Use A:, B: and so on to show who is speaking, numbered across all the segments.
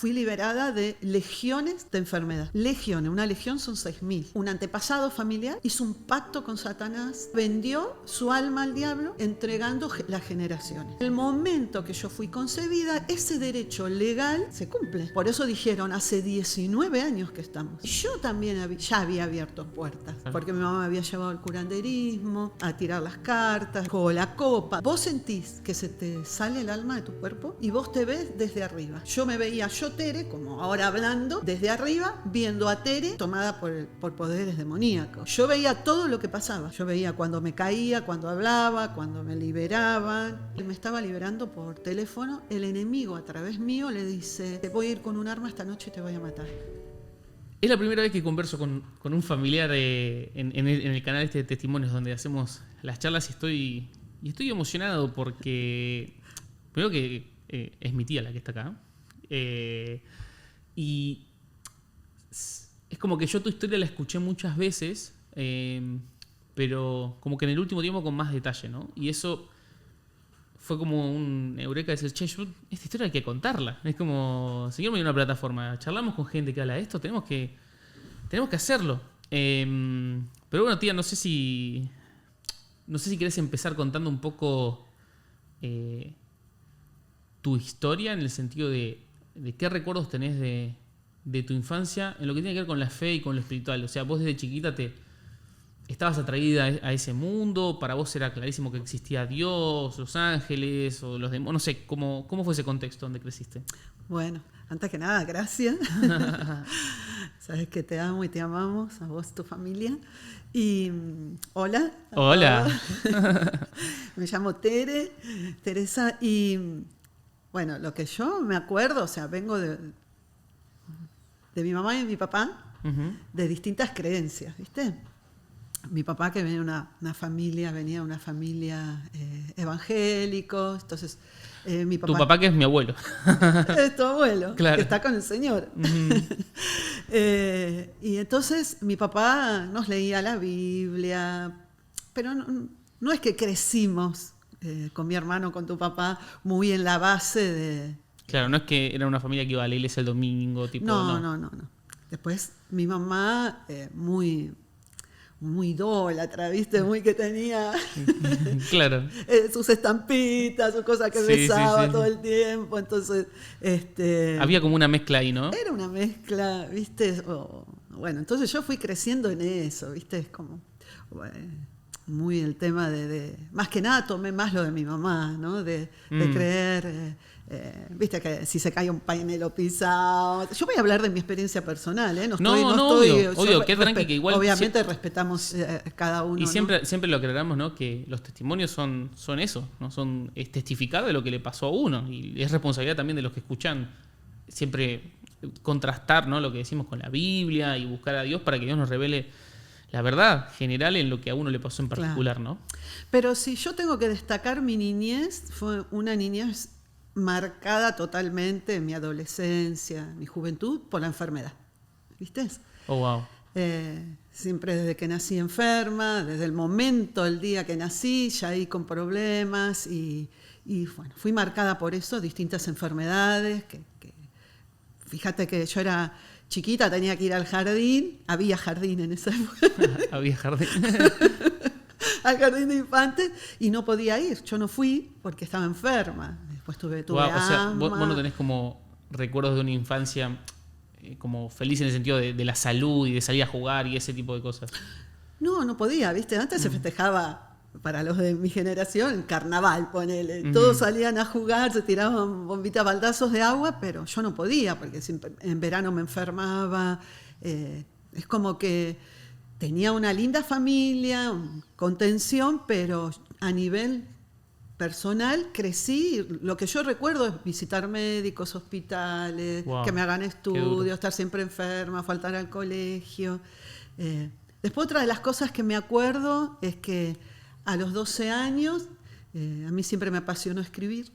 A: fui liberada de legiones de enfermedad. Legiones, una legión son 6.000. Un antepasado familiar hizo un pacto con Satanás, vendió su alma al diablo, entregando las generaciones. El momento que yo fui concebida, ese derecho legal se cumple. Por eso dijeron, hace 19 años que estamos. Yo también ya había abierto puertas, porque mi mamá me había llevado al curanderismo, a tirar las cartas, o la copa. Vos sentís que se te sale el alma de tu cuerpo y vos te ves desde arriba. Yo me veía, Tere, como ahora hablando, desde arriba, viendo a Tere tomada por poderes demoníacos. Yo veía todo lo que pasaba. Yo veía cuando me caía, cuando hablaba, cuando me liberaban. Y me estaba liberando por teléfono. El enemigo a través mío le dice, te voy a ir con un arma esta noche y te voy a matar.
B: Es la primera vez que converso con un familiar en el canal de Testimonios, donde hacemos las charlas, y estoy emocionado porque primero que es mi tía la que está acá, y es como que yo tu historia la escuché muchas veces, pero como que en el último tiempo con más detalle, ¿no? Y eso fue como un eureka de decir, che, esta historia hay que contarla. Es como, señor, me dio una plataforma, charlamos con gente que habla de esto, tenemos que hacerlo. Pero bueno, tía, no sé si querés empezar contando un poco tu historia, en el sentido de qué recuerdos tenés de tu infancia en lo que tiene que ver con la fe y con lo espiritual. O sea, vos desde chiquita estabas atraída a ese mundo, para vos era clarísimo que existía Dios, los ángeles o los demonios, no sé, ¿cómo fue ese contexto donde creciste?
A: Bueno, antes que nada, gracias. Sabes que te amo y te amamos, a vos, tu familia. Y hola.
B: Hola.
A: Me llamo Teresa, y bueno, lo que yo me acuerdo, o sea, vengo de mi mamá y mi papá, de distintas creencias, ¿viste? Mi papá, que venía de una familia evangélico, entonces mi papá...
B: Tu papá, que es mi abuelo.
A: Es tu abuelo,
B: claro,
A: que está con el Señor. Y entonces mi papá nos leía la Biblia, pero no es que crecimos con mi hermano, con tu papá, muy en la base de...
B: Claro, no es que era una familia que iba a la iglesia el domingo, tipo...
A: No. Después mi mamá, muy idólatra, ¿viste? Muy que tenía
B: claro.
A: sus estampitas, sus cosas que besaba todo el tiempo. Entonces,
B: había como una mezcla ahí, ¿no?
A: Era una mezcla, ¿viste? Bueno, entonces yo fui creciendo en eso, ¿viste? Es como... Bueno, muy el tema de... Más que nada tomé más lo de mi mamá, ¿no? De creer... viste que si se cae un pañuelo pisado, yo voy a hablar de mi experiencia personal, no estoy
B: obvio, qué tranqui, que igual
A: obviamente respetamos cada uno,
B: y siempre lo aclaramos, ¿no? Que los testimonios son eso, no son testificar de lo que le pasó a uno, y es responsabilidad también de los que escuchan siempre contrastar, ¿no? Lo que decimos con la Biblia y buscar a Dios para que Dios nos revele la verdad general en lo que a uno le pasó en particular, claro. ¿No?
A: Pero si yo tengo que destacar mi niñez, fue una niñez marcada totalmente en mi adolescencia, mi juventud, por la enfermedad. ¿Viste?
B: Oh, wow.
A: Siempre desde que nací enferma, desde el momento, el día que nací, ya ahí con problemas y bueno, fui marcada por eso, distintas enfermedades. Fíjate que yo era chiquita, tenía que ir al jardín, había jardín en esa época.
B: Había jardín.
A: Al jardín de infantes y no podía ir. Yo no fui porque estaba enferma. Después tuve
B: wow,
A: asma.
B: O sea, vos no tenés como recuerdos de una infancia como feliz en el sentido de la salud y de salir a jugar y ese tipo de cosas.
A: No podía, ¿viste? Antes se festejaba, para los de mi generación, el carnaval, ponele. Todos salían a jugar, se tiraban bombitas, baldazos de agua, pero yo no podía porque siempre, en verano me enfermaba. Es como que tenía una linda familia, contención, pero a nivel personal crecí. Lo que yo recuerdo es visitar médicos, hospitales,
B: wow,
A: que me hagan estudios, estar siempre enferma, faltar al colegio. Después, otra de las cosas que me acuerdo es que a los 12 años, a mí siempre me apasionó escribir.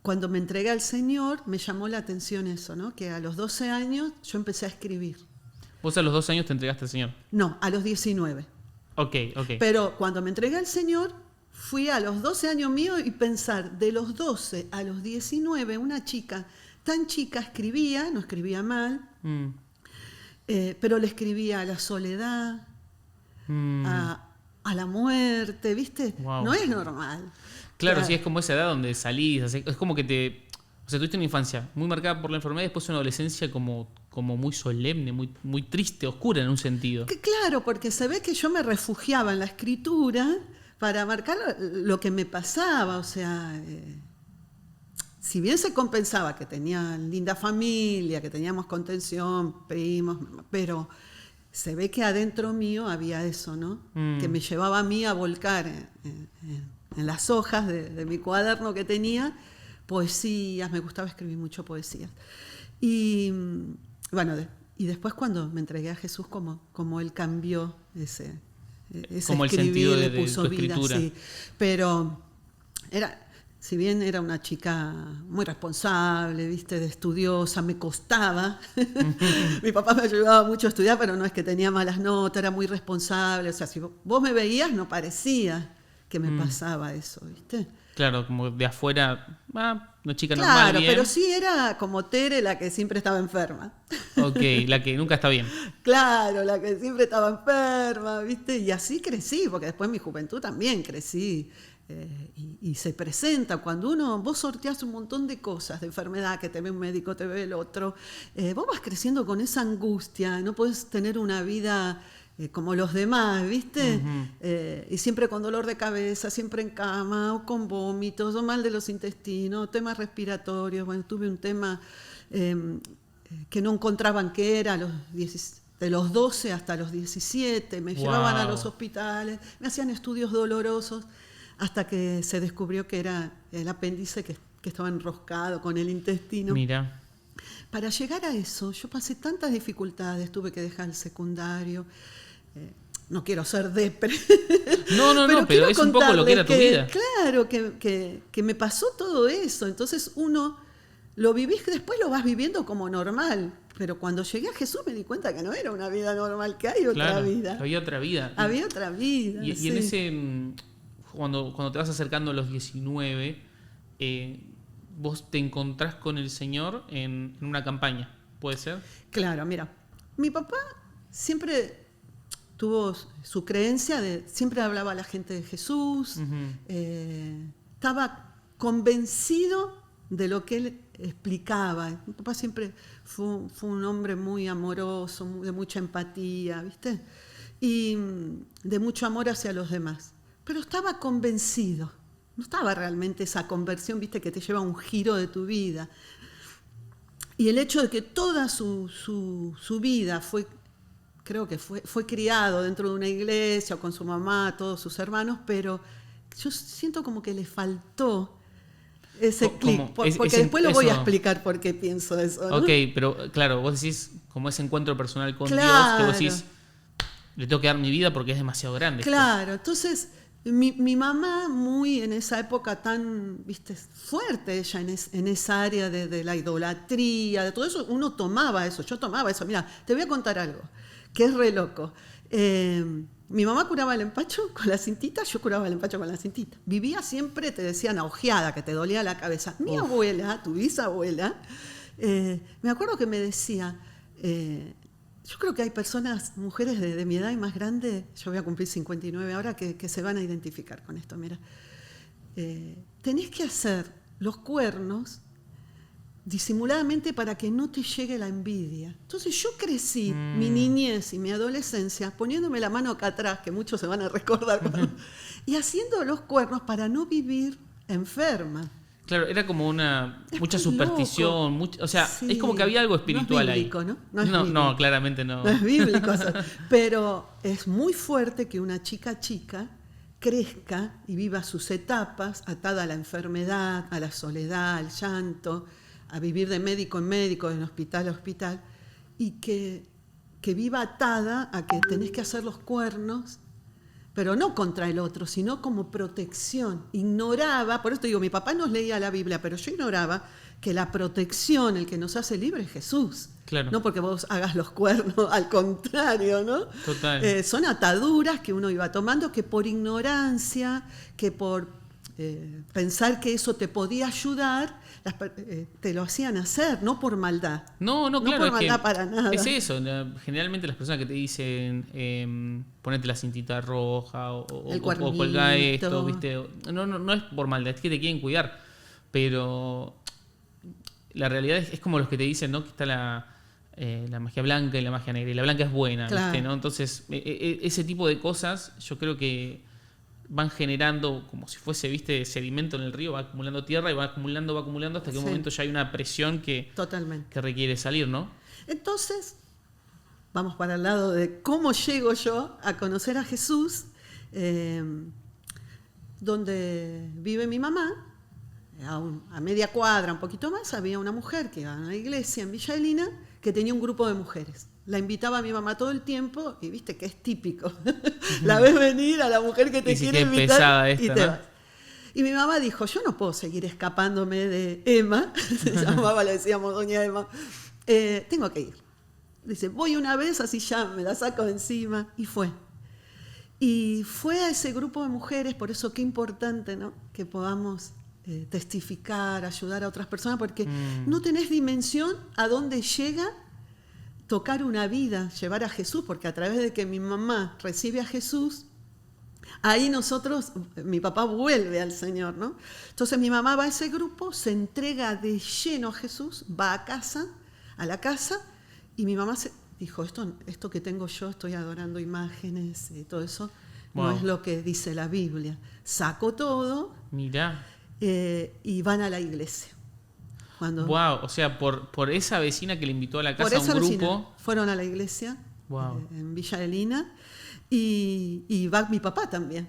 A: Cuando me entregué al Señor, me llamó la atención eso, ¿no? Que a los 12 años yo empecé a escribir.
B: ¿Vos a los 12 años te entregaste al Señor?
A: No, a los 19.
B: Ok.
A: Pero cuando me entregué al Señor, fui a los 12 años míos y pensar, de los 12 a los 19, una chica tan chica escribía, no escribía mal, pero le escribía a la soledad, a la muerte, ¿viste?
B: Wow.
A: No es normal.
B: Claro, sí, es como esa edad donde salís, es como que o sea, tuviste una infancia muy marcada por la enfermedad y después una adolescencia como muy solemne, muy triste, oscura en un sentido.
A: Claro, porque se ve que yo me refugiaba en la escritura para marcar lo que me pasaba, o sea, si bien se compensaba que tenía linda familia, que teníamos contención, primos, pero se ve que adentro mío había eso, ¿no? Que me llevaba a mí a volcar en las hojas de mi cuaderno que tenía poesías, me gustaba escribir mucho poesías. Y bueno, y después cuando me entregué a Jesús, como él cambió ese
B: como el
A: escribir,
B: sentido
A: le
B: de
A: puso
B: tu
A: vida,
B: escritura.
A: sí. Pero si bien era una chica muy responsable, ¿viste? De estudiosa, me costaba. Mi papá me ayudaba mucho a estudiar, pero no es que tenía malas notas, era muy responsable. O sea, si vos me veías, no parecía que me pasaba eso, ¿viste?
B: Claro, como de afuera, una chica
A: Claro,
B: normal, bien.
A: pero sí era como Tere, la que siempre estaba enferma.
B: Ok, la que nunca está bien.
A: Claro, la que siempre estaba enferma, ¿viste? Y así crecí, porque después en mi juventud también crecí. Y se presenta cuando vos sorteás un montón de cosas, de enfermedad, que te ve un médico, te ve el otro, vos vas creciendo con esa angustia, no podés tener una vida como los demás, ¿viste? Y siempre con dolor de cabeza, siempre en cama, o con vómitos, o mal de los intestinos, temas respiratorios. Bueno, tuve un tema que no encontraban qué era de los 12 hasta los 17, me llevaban a los hospitales, me hacían estudios dolorosos, hasta que se descubrió que era el apéndice que estaba enroscado con el intestino.
B: Mira.
A: Para llegar a eso, yo pasé tantas dificultades, tuve que dejar el secundario. No quiero ser depre.
B: No, pero es un poco lo que era tu vida.
A: Claro, que me pasó todo eso. Entonces uno lo vivís, después lo vas viviendo como normal. Pero cuando llegué a Jesús me di cuenta que no era una vida normal, que hay otra vida.
B: Había otra vida.
A: Había otra vida.
B: Y
A: sí.
B: en ese... Cuando te vas acercando a los 19, vos te encontrás con el Señor en una campaña, ¿puede ser?
A: Claro, mira, mi papá siempre tuvo su creencia siempre hablaba a la gente de Jesús, estaba convencido de lo que él explicaba. Mi papá siempre fue un hombre muy amoroso, de mucha empatía, ¿viste? Y de mucho amor hacia los demás. Pero estaba convencido, no estaba realmente esa conversión, viste, que te lleva a un giro de tu vida. Y el hecho de que toda su vida creo que fue criado dentro de una iglesia, con su mamá, todos sus hermanos, pero yo siento como que le faltó ese clic, porque después lo voy a explicar por qué pienso eso, ¿no?
B: Ok, pero claro, vos decís como ese encuentro personal con Dios, que vos decís, le tengo que dar mi vida porque es demasiado grande.
A: Claro, entonces... Mi mamá, muy en esa época tan, viste, fuerte ella en esa área de la idolatría, de todo eso, uno tomaba eso, yo tomaba eso. Mira, te voy a contar algo, que es re loco. Mi mamá curaba el empacho con la cintita, yo curaba el empacho con la cintita. Vivía siempre, te decían, ojeada, que te dolía la cabeza. Mi abuela, tu bisabuela, me acuerdo que me decía... yo creo que hay personas, mujeres de mi edad y más grande, yo voy a cumplir 59 ahora, que se van a identificar con esto. Mira, tenés que hacer los cuernos disimuladamente para que no te llegue la envidia. Entonces yo crecí mi niñez y mi adolescencia poniéndome la mano acá atrás, que muchos se van a recordar, y haciendo los cuernos para no vivir enferma.
B: Claro, era como mucha superstición, o sea, sí, es como que había algo espiritual
A: no es bíblico,
B: ahí.
A: ¿no?
B: No, claramente no.
A: No es bíblico, pero es muy fuerte que una chica crezca y viva sus etapas atada a la enfermedad, a la soledad, al llanto, a vivir de médico en médico, de hospital a hospital, y que viva atada a que tenés que hacer los cuernos, pero no contra el otro, sino como protección. Ignoraba, por eso te digo, mi papá nos leía la Biblia, pero yo ignoraba que la protección, el que nos hace libres es Jesús.
B: Claro.
A: No porque vos hagas los cuernos, al contrario, ¿no?
B: Total.
A: Son ataduras que uno iba tomando, que por ignorancia, que por pensar que eso te podía ayudar, te lo hacían hacer, no por maldad.
B: No,
A: No
B: claro,
A: por
B: es
A: maldad
B: que
A: para nada.
B: es eso. Generalmente las personas que te dicen ponete la cintita roja
A: El
B: o
A: cuernito.
B: colgá esto, ¿viste? No es por maldad, es que te quieren cuidar. Pero la realidad es como los que te dicen, ¿no? Que está la magia blanca y la magia negra. Y la blanca es buena,
A: Claro.
B: ¿viste? ¿No? Entonces, ese tipo de cosas yo creo que van generando como si fuese, ¿viste? Sedimento en el río, va acumulando tierra y va acumulando hasta que un
A: Sí.
B: momento ya hay una presión que
A: Totalmente.
B: requiere salir, ¿no?
A: Entonces, vamos para el lado de cómo llego yo a conocer a Jesús, donde vive mi mamá, a media cuadra, un poquito más, había una mujer que iba a una iglesia en Villa Elina que tenía un grupo de mujeres. La invitaba a mi mamá todo el tiempo y viste que es típico. La ves venir a la mujer que te
B: Y sí,
A: quiere
B: qué
A: invitar
B: pesada
A: y
B: esta,
A: te
B: ¿no?
A: vas. Y mi mamá dijo, yo no puedo seguir escapándome de Emma, se llamaba, le decíamos doña Emma, tengo que ir. Dice, voy una vez, así ya me la saco de encima. Y fue. Y fue a ese grupo de mujeres, por eso qué importante, ¿no? Que podamos testificar, ayudar a otras personas, porque no tenés dimensión a dónde llega tocar una vida, llevar a Jesús, porque a través de que mi mamá recibe a Jesús, ahí mi papá vuelve al Señor, ¿no? Entonces mi mamá va a ese grupo, se entrega de lleno a Jesús, va a la casa, y mi mamá dijo, esto que tengo yo, estoy adorando imágenes y todo eso, no es lo que dice la Biblia. Saco todo.
B: Mirá.
A: Y van a la iglesia.
B: Wow, o sea, por esa vecina que le invitó a la casa a un
A: vecina,
B: grupo.
A: fueron a la iglesia en Villa Elina y va mi papá también.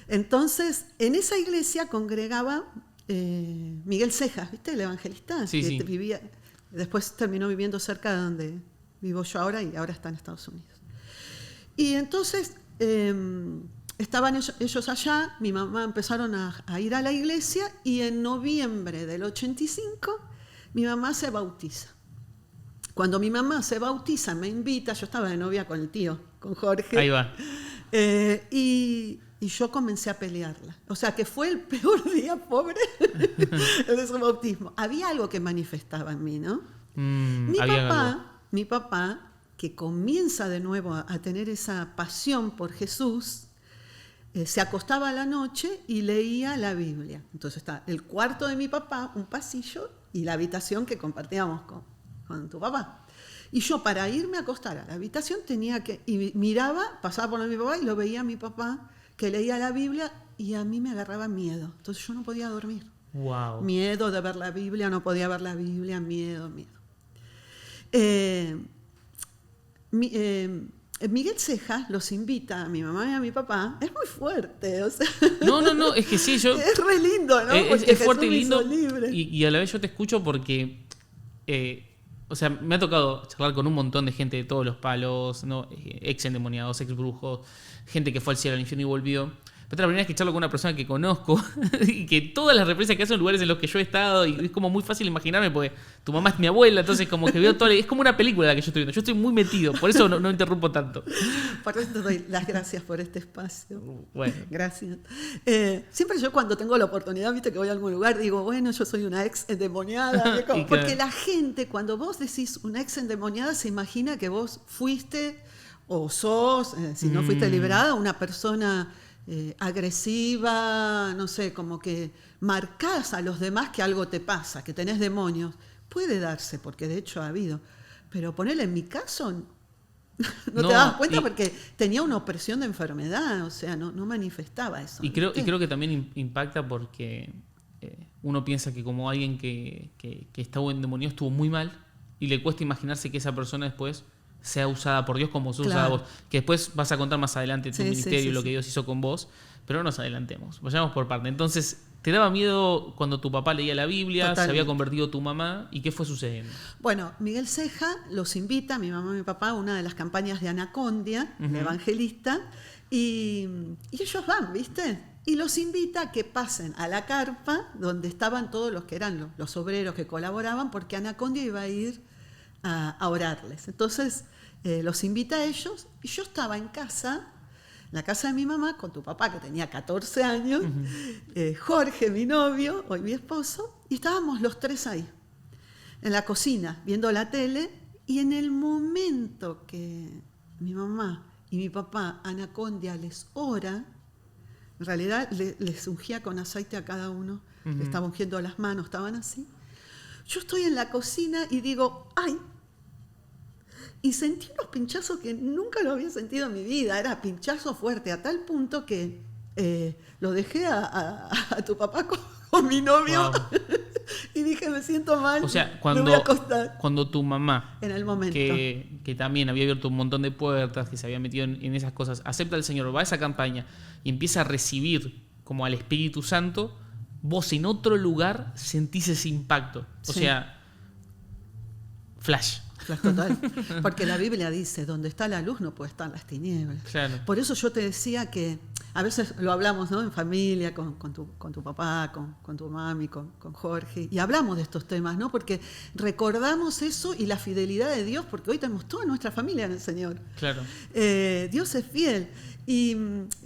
A: Entonces, en esa iglesia congregaba Miguel Cejas, ¿viste? El evangelista,
B: Sí,
A: que
B: sí.
A: vivía, después terminó viviendo cerca de donde vivo yo ahora y ahora está en Estados Unidos. Y entonces estaban ellos allá, mi mamá empezaron a ir a la iglesia y en noviembre del 85 mi mamá se bautiza. Cuando mi mamá se bautiza, me invita, yo estaba de novia con el tío, con Jorge.
B: Ahí va.
A: Y yo comencé a pelearla. O sea que fue el peor día, pobre, el de su bautismo. Había algo que manifestaba en mí, ¿no? Mi papá, que comienza de nuevo a tener esa pasión por Jesús, se acostaba a la noche y leía la Biblia. Entonces está el cuarto de mi papá, un pasillo, y la habitación que compartíamos con tu papá. Y yo para irme a acostar a la habitación y miraba, pasaba por mi papá y lo veía a mi papá que leía la Biblia y a mí me agarraba miedo. Entonces yo no podía dormir.
B: Wow.
A: Miedo de ver la Biblia, no podía ver la Biblia, miedo. Miguel Cejas los invita a mi mamá y a mi papá. Es muy fuerte, o sea.
B: No, es que sí, yo.
A: Es re lindo, ¿no?
B: Es fuerte y
A: Jesús me
B: lindo.
A: hizo libre.
B: Y a la vez yo te escucho porque. O sea, me ha tocado charlar con un montón de gente de todos los palos, ¿no? Ex endemoniados, ex brujos, gente que fue al cielo, al infierno y volvió. Pero la primera vez que charlo con una persona que conozco y que todas las referencias que hacen son lugares en los que yo he estado y es como muy fácil imaginarme porque tu mamá es mi abuela, entonces como que veo todo, es como una película la que yo estoy viendo. Yo estoy muy metido, por eso no interrumpo tanto.
A: Por eso te doy las gracias por este espacio.
B: Bueno.
A: Gracias. Siempre yo cuando tengo la oportunidad, viste que voy a algún lugar, digo, bueno, yo soy una ex endemoniada. Porque la gente, cuando vos decís una ex endemoniada, se imagina que vos fuiste o sos, si no fuiste liberada, una persona agresiva, no sé, como que marcás a los demás que algo te pasa, que tenés demonios. Puede darse, porque de hecho ha habido. Pero ponerle en mi caso, no te das cuenta porque tenía una opresión de enfermedad, o sea, no manifestaba eso.
B: Y creo que también impacta porque uno piensa que como alguien que estaba endemoniado estuvo muy mal y le cuesta imaginarse que esa persona después sea usada por Dios como sos usada vos. Que después vas a contar más adelante tu ministerio, lo que Dios hizo con vos, pero no nos adelantemos, vayamos por parte. Entonces, ¿te daba miedo cuando tu papá leía la Biblia? Totalmente. ¿Se había convertido tu mamá? ¿Y qué fue sucediendo?
A: Bueno, Miguel Ceja los invita, mi mamá y mi papá, a una de las campañas de Anacondia, el evangelista, y ellos van, ¿viste? Y los invita a que pasen a la carpa donde estaban todos los que eran los obreros que colaboraban, porque Anacondia iba a ir a orarles. Entonces los invita a ellos y yo estaba en casa la casa de mi mamá, con tu papá que tenía 14 años,
B: Ujú.
A: Jorge, mi novio, hoy mi esposo, y estábamos los tres ahí, en la cocina, viendo la tele, y en el momento que mi mamá y mi papá, Anacondia, les ora, en realidad les ungía con aceite a cada uno,
B: Ujú.
A: le estaba ungiendo las manos, estaban así. Yo estoy en la cocina y digo, ¡ay! Y sentí unos pinchazos que nunca lo había sentido en mi vida. Era pinchazo fuerte, a tal punto que lo dejé a tu papá con mi novio.
B: Wow.
A: Y dije, me siento mal,
B: O sea,
A: me voy a acostar.
B: cuando tu mamá,
A: En el momento.
B: que también había abierto un montón de puertas, que se había metido en esas cosas, acepta al Señor, va a esa campaña y empieza a recibir como al Espíritu Santo, vos en otro lugar sentís ese impacto. O
A: Sí.
B: sea, flash.
A: Total. Porque la Biblia dice, donde está la luz no puede estar las tinieblas.
B: Claro.
A: Por eso yo te decía que a veces lo hablamos, ¿no? En familia, con tu papá, con tu mami, con Jorge, y hablamos de estos temas, ¿no? Porque recordamos eso y la fidelidad de Dios, porque hoy tenemos toda nuestra familia en el Señor.
B: Claro.
A: Dios es fiel. Y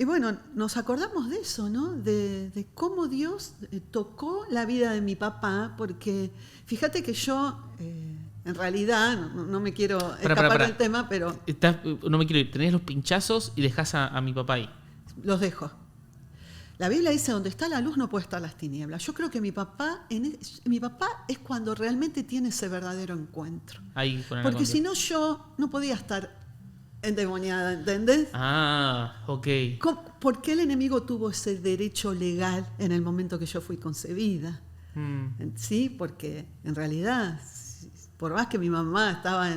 A: bueno, nos acordamos de eso, ¿no? De cómo Dios tocó la vida de mi papá, porque fíjate que yo... en realidad, no me quiero escapar del tema, pero
B: No me quiero ir. Tenés los pinchazos y dejás a mi papá ahí.
A: los dejo. La Biblia dice, donde está la luz no puede estar las tinieblas. Yo creo que mi papá es cuando realmente tiene ese verdadero encuentro.
B: Ahí con
A: Porque
B: Anacondia.
A: si no, yo no podía estar endemoniada, ¿entendés?
B: Ah, ok.
A: ¿Por qué el enemigo tuvo ese derecho legal en el momento que yo fui concebida?
B: Mm.
A: Sí, porque en realidad, por más que mi mamá estaba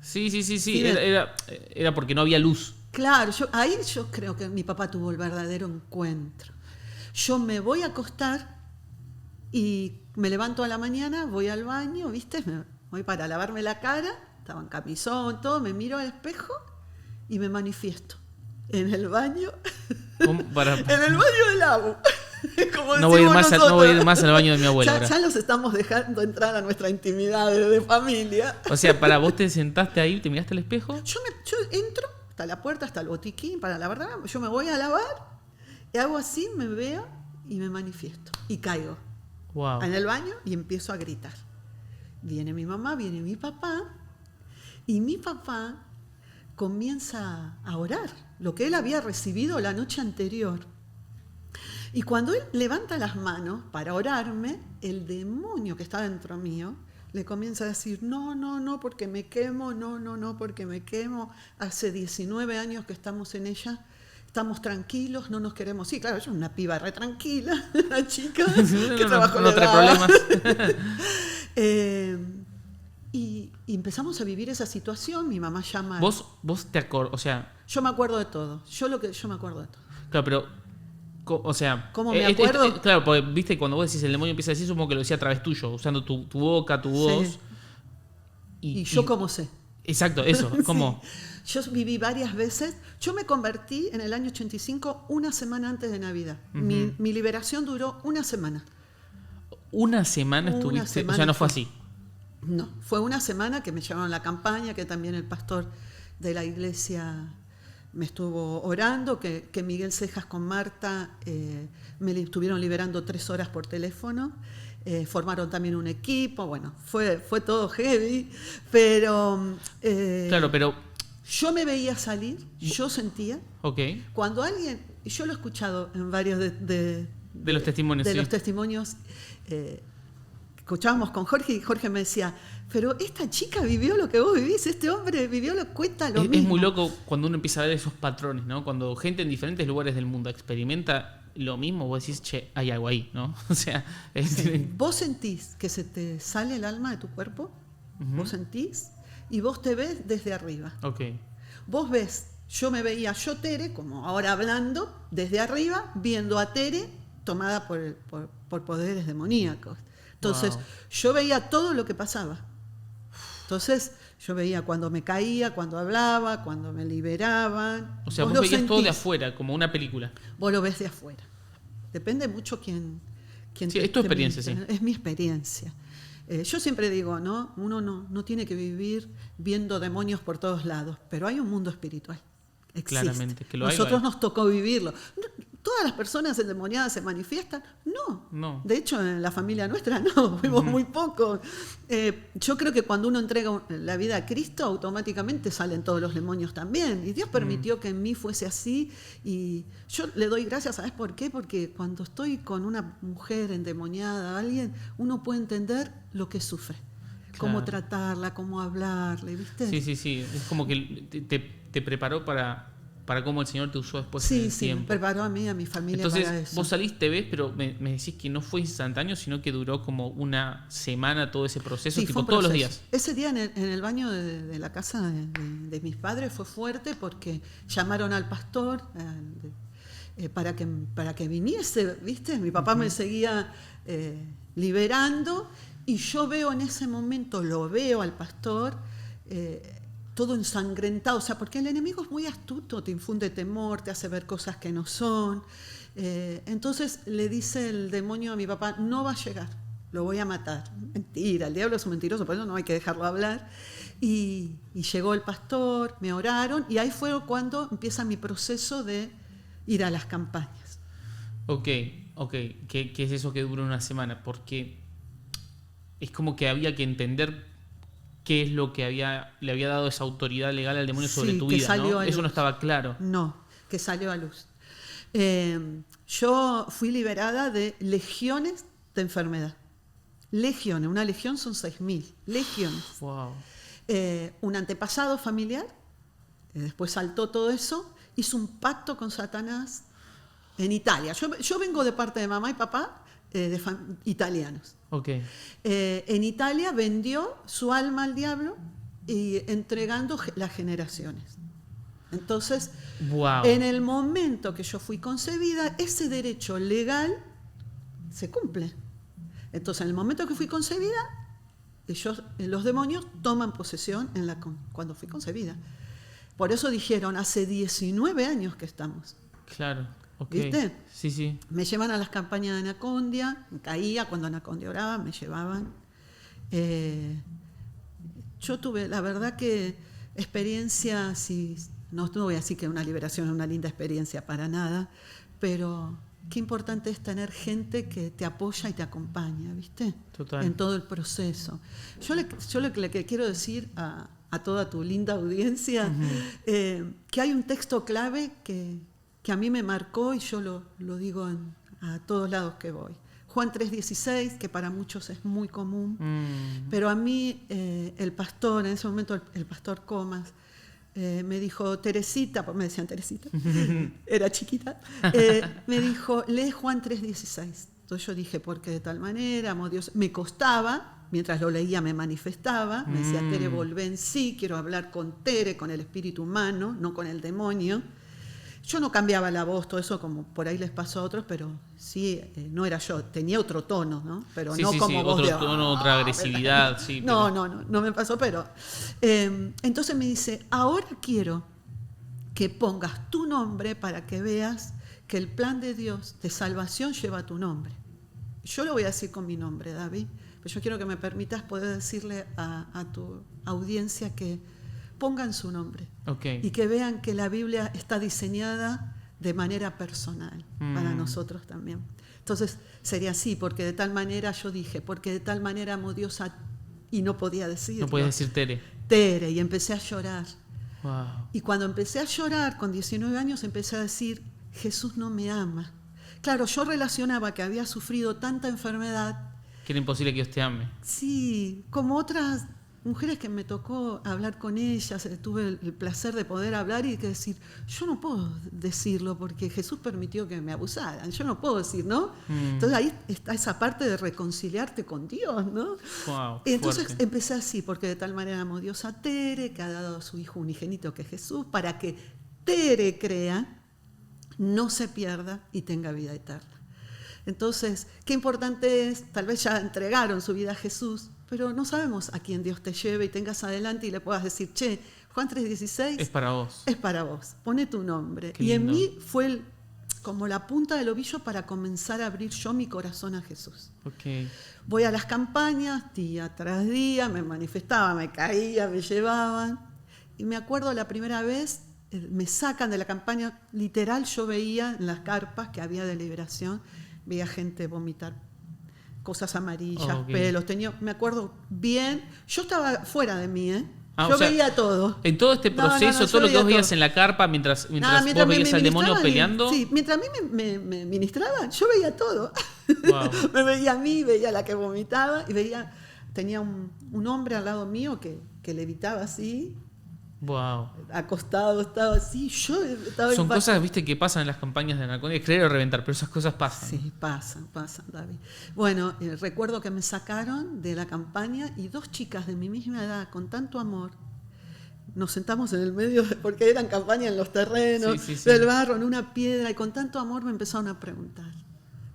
B: Sí.
A: Sí,
B: Era porque no había luz.
A: Claro, ahí yo creo que mi papá tuvo el verdadero encuentro. Yo me voy a acostar y me levanto a la mañana, voy al baño, ¿viste? Me voy para lavarme la cara, estaba en camisón, todo, me miro al espejo y me manifiesto. En el baño,
B: ¿Cómo?
A: en el baño del Abu. Como
B: No voy a ir
A: decimos
B: más, no voy a ir
A: nosotros.
B: más al baño de mi abuela. ahora.
A: Ya los estamos dejando entrar a nuestra intimidad de familia.
B: O sea, vos te sentaste ahí, te miraste al espejo.
A: Yo entro, hasta la puerta, hasta el botiquín para lavar, yo me voy a lavar, y hago así, me veo y me manifiesto. Y caigo
B: Wow.
A: en el baño y empiezo a gritar. Viene mi mamá, viene mi papá, y mi papá comienza a orar, lo que él había recibido la noche anterior. Y cuando él levanta las manos para orarme, el demonio que está dentro mío le comienza a decir, no, porque me quemo, no, porque me quemo. Hace 19 años que estamos en ella, estamos tranquilos, no nos queremos. Sí, claro, yo una piba re tranquila, una chica que trabajo
B: no
A: le
B: trae
A: daba.
B: problemas.
A: Y empezamos a vivir esa situación, mi mamá llama...
B: Vos te acordás, o sea,
A: Yo me acuerdo de todo, yo me acuerdo de todo.
B: claro, pero, o sea...
A: ¿Cómo me acuerdo?
B: Claro, porque, viste, cuando vos decís el demonio empieza a decir, supongo que lo decía a través tuyo, usando tu boca, tu voz.
A: Sí. Y yo cómo sé.
B: Exacto, eso, ¿cómo?
A: Sí. Yo viví varias veces. Yo me convertí en el año 85, una semana antes de Navidad.
B: Ujú.
A: Mi liberación duró una semana.
B: Una semana
A: Una
B: estuviste,
A: semana
B: o sea, no fue
A: fue.
B: así.
A: No, fue una semana que me llevaron a la campaña, que también el pastor de la iglesia me estuvo orando, que Miguel Cejas con Marta me estuvieron liberando 3 horas por teléfono. Formaron también un equipo, bueno, fue todo heavy, pero...
B: Claro, pero...
A: Yo me veía salir, yo sentía,
B: Ok.
A: cuando alguien, y yo lo he escuchado en varios
B: De los testimonios,
A: de
B: sí.
A: los testimonios, escuchábamos con Jorge y Jorge me decía, pero esta chica vivió lo que vos vivís, este hombre vivió cuenta lo mismo.
B: Es muy loco cuando uno empieza a ver esos patrones, ¿no? Cuando gente en diferentes lugares del mundo experimenta lo mismo, vos decís, che, hay algo ahí, ¿no? O sea,
A: Sí. Vos sentís que se te sale el alma de tu cuerpo, vos sentís, y vos te ves desde arriba.
B: Ok.
A: Vos ves, yo Tere, como ahora hablando, desde arriba, viendo a Tere tomada por poderes demoníacos. Entonces,
B: Wow.
A: yo veía todo lo que pasaba. Entonces, yo veía cuando me caía, cuando hablaba, cuando me liberaban.
B: O sea, vos
A: lo
B: veías todo de
A: sentís.
B: afuera, como una película.
A: Vos lo ves de afuera. Depende mucho quién
B: Sí, es tu experiencia, sí.
A: Es mi experiencia. Yo siempre digo, Uno no tiene que vivir viendo demonios por todos lados, pero hay un mundo espiritual. existe.
B: Claramente, que lo hay,
A: Nosotros
B: lo hay.
A: nos tocó vivirlo. ¿Todas las personas endemoniadas se manifiestan? No.
B: No.
A: De hecho, en la familia nuestra no, fuimos muy pocos. Yo creo que cuando uno entrega la vida a Cristo, automáticamente salen todos los demonios también. Y Dios permitió que en mí fuese así. Y yo le doy gracias, ¿sabes por qué? Porque cuando estoy con una mujer endemoniada, alguien, uno puede entender lo que sufre. Cómo
B: Claro.
A: tratarla, cómo hablarle, ¿viste?
B: Sí. Es como que te preparó para cómo el Señor te usó después en el
A: Sí, me
B: tiempo.
A: preparó a mí y a mi familia para
B: Entonces,
A: eso.
B: vos salís, te ves, pero me decís que no fue instantáneo, sino que duró como una semana todo ese proceso,
A: Sí,
B: tipo
A: fue un
B: todos los
A: proceso.
B: días.
A: Ese día en el baño de la casa de mis padres fue fuerte porque llamaron al pastor para que viniese, ¿viste? Mi papá me seguía liberando y yo veo en ese momento, lo veo al pastor todo ensangrentado, o sea, porque el enemigo es muy astuto, te infunde temor, te hace ver cosas que no son. Entonces le dice el demonio a mi papá, no va a llegar, lo voy a matar. Mentira, el diablo es un mentiroso, por eso no hay que dejarlo hablar. Y llegó el pastor, me oraron, y ahí fue cuando empieza mi proceso de ir a las campañas.
B: Ok. ¿Qué es eso que dura una semana? Porque es como que había que entender qué es lo que le había dado esa autoridad legal al demonio sobre
A: Sí,
B: tu
A: que
B: vida,
A: salió
B: ¿no?
A: a
B: Eso
A: luz.
B: no estaba claro.
A: No, que salió a luz. Yo fui liberada de legiones de enfermedad. Legiones, una legión son 6.000, legiones.
B: Wow.
A: Un antepasado familiar, después saltó todo eso, hizo un pacto con Satanás en Italia. Yo vengo de parte de mamá y papá italianos.
B: Ok.
A: En Italia vendió su alma al diablo y entregando las generaciones. Entonces,
B: Wow.
A: en el momento que yo fui concebida, ese derecho legal se cumple. Entonces, en el momento que fui concebida, los demonios toman posesión cuando fui concebida. Por eso dijeron, hace 19 años que estamos.
B: Claro. Ok.
A: ¿Viste?
B: Sí.
A: Me llevan a las campañas de Anacondia, caía cuando Anacondia oraba, me llevaban. Yo tuve, la verdad que experiencia, no voy a decir que una liberación es una linda experiencia para nada, pero qué importante es tener gente que te apoya y te acompaña, ¿viste?
B: Total.
A: En todo el proceso. Yo lo que le quiero decir a toda tu linda audiencia, que hay un texto clave que a mí me marcó y yo lo digo a todos lados que voy. Juan 3:16, que para muchos es muy común, pero a mí el pastor, en ese momento el pastor Comas, me dijo, Teresita, me decían Teresita, era chiquita, me dijo, lee Juan 3:16. Entonces yo dije, porque de tal manera amó Dios. Me costaba, mientras lo leía me manifestaba, me decía, Tere, volvé en sí, quiero hablar con Tere, con el espíritu humano, no con el demonio. Yo no cambiaba la voz, todo eso como por ahí les pasó a otros, pero sí, no era yo, tenía otro tono, ¿no? Pero
B: Sí,
A: no
B: sí,
A: como
B: sí.
A: voz
B: Otro tono, otra agresividad. Sí,
A: no me pasó, pero... entonces me dice, ahora quiero que pongas tu nombre para que veas que el plan de Dios de salvación lleva tu nombre. Yo lo voy a decir con mi nombre, David, pero yo quiero que me permitas poder decirle a tu audiencia que pongan su nombre.
B: Okay.
A: Y que vean que la Biblia está diseñada de manera personal para nosotros también. Entonces sería así, porque de tal manera yo dije, porque de tal manera amó Dios y no podía decirlo.
B: No podía decir Tere.
A: Tere, y empecé a llorar.
B: Wow.
A: Y cuando empecé a llorar, con 19 años, empecé a decir, Jesús no me ama. Claro, yo relacionaba que había sufrido tanta enfermedad.
B: Que era imposible que Dios te ame.
A: Sí, como otras mujeres que me tocó hablar con ellas, tuve el placer de poder hablar y que decir, yo no puedo decirlo porque Jesús permitió que me abusaran, yo no puedo decir, ¿no? Entonces ahí está esa parte de reconciliarte con Dios, ¿no?
B: Wow,
A: Entonces
B: fuerte.
A: empecé así, porque de tal manera amó Dios a Tere, que ha dado a su Hijo unigénito que es Jesús, para que Tere crea, no se pierda y tenga vida eterna. Entonces, qué importante es, tal vez ya entregaron su vida a Jesús, pero no sabemos a quién Dios te lleve y tengas adelante y le puedas decir, che, Juan 3:16
B: es para vos.
A: Es para vos, pone tu nombre.
B: Qué
A: Y en
B: lindo.
A: mí fue como la punta del ovillo para comenzar a abrir yo mi corazón a Jesús.
B: Okay.
A: Voy a las campañas, día tras día, me manifestaba, me caía, me llevaban. Y me acuerdo la primera vez me sacan de la campaña, literal yo veía en las carpas que había de liberación, veía gente vomitar cosas amarillas, pelos, me acuerdo bien, yo estaba fuera de mí, yo veía todo.
B: En todo este proceso, todo lo que vos veías en la carpa mientras vos veías al demonio peleando.
A: Sí, mientras a mí me ministraban, yo veía todo. Wow. Me veía a mí, veía a la que vomitaba y tenía un hombre al lado mío que levitaba así.
B: Wow.
A: Acostado, estaba así. Yo estaba
B: Son cosas, viste, que pasan en las campañas de Anaconda, creer o reventar, pero esas cosas pasan.
A: Sí, pasan, David. Bueno, recuerdo que me sacaron de la campaña y 2 chicas de mi misma edad, con tanto amor, nos sentamos en el medio, porque eran campañas en los terrenos, del barro, en una piedra, y con tanto amor me empezaron a preguntar.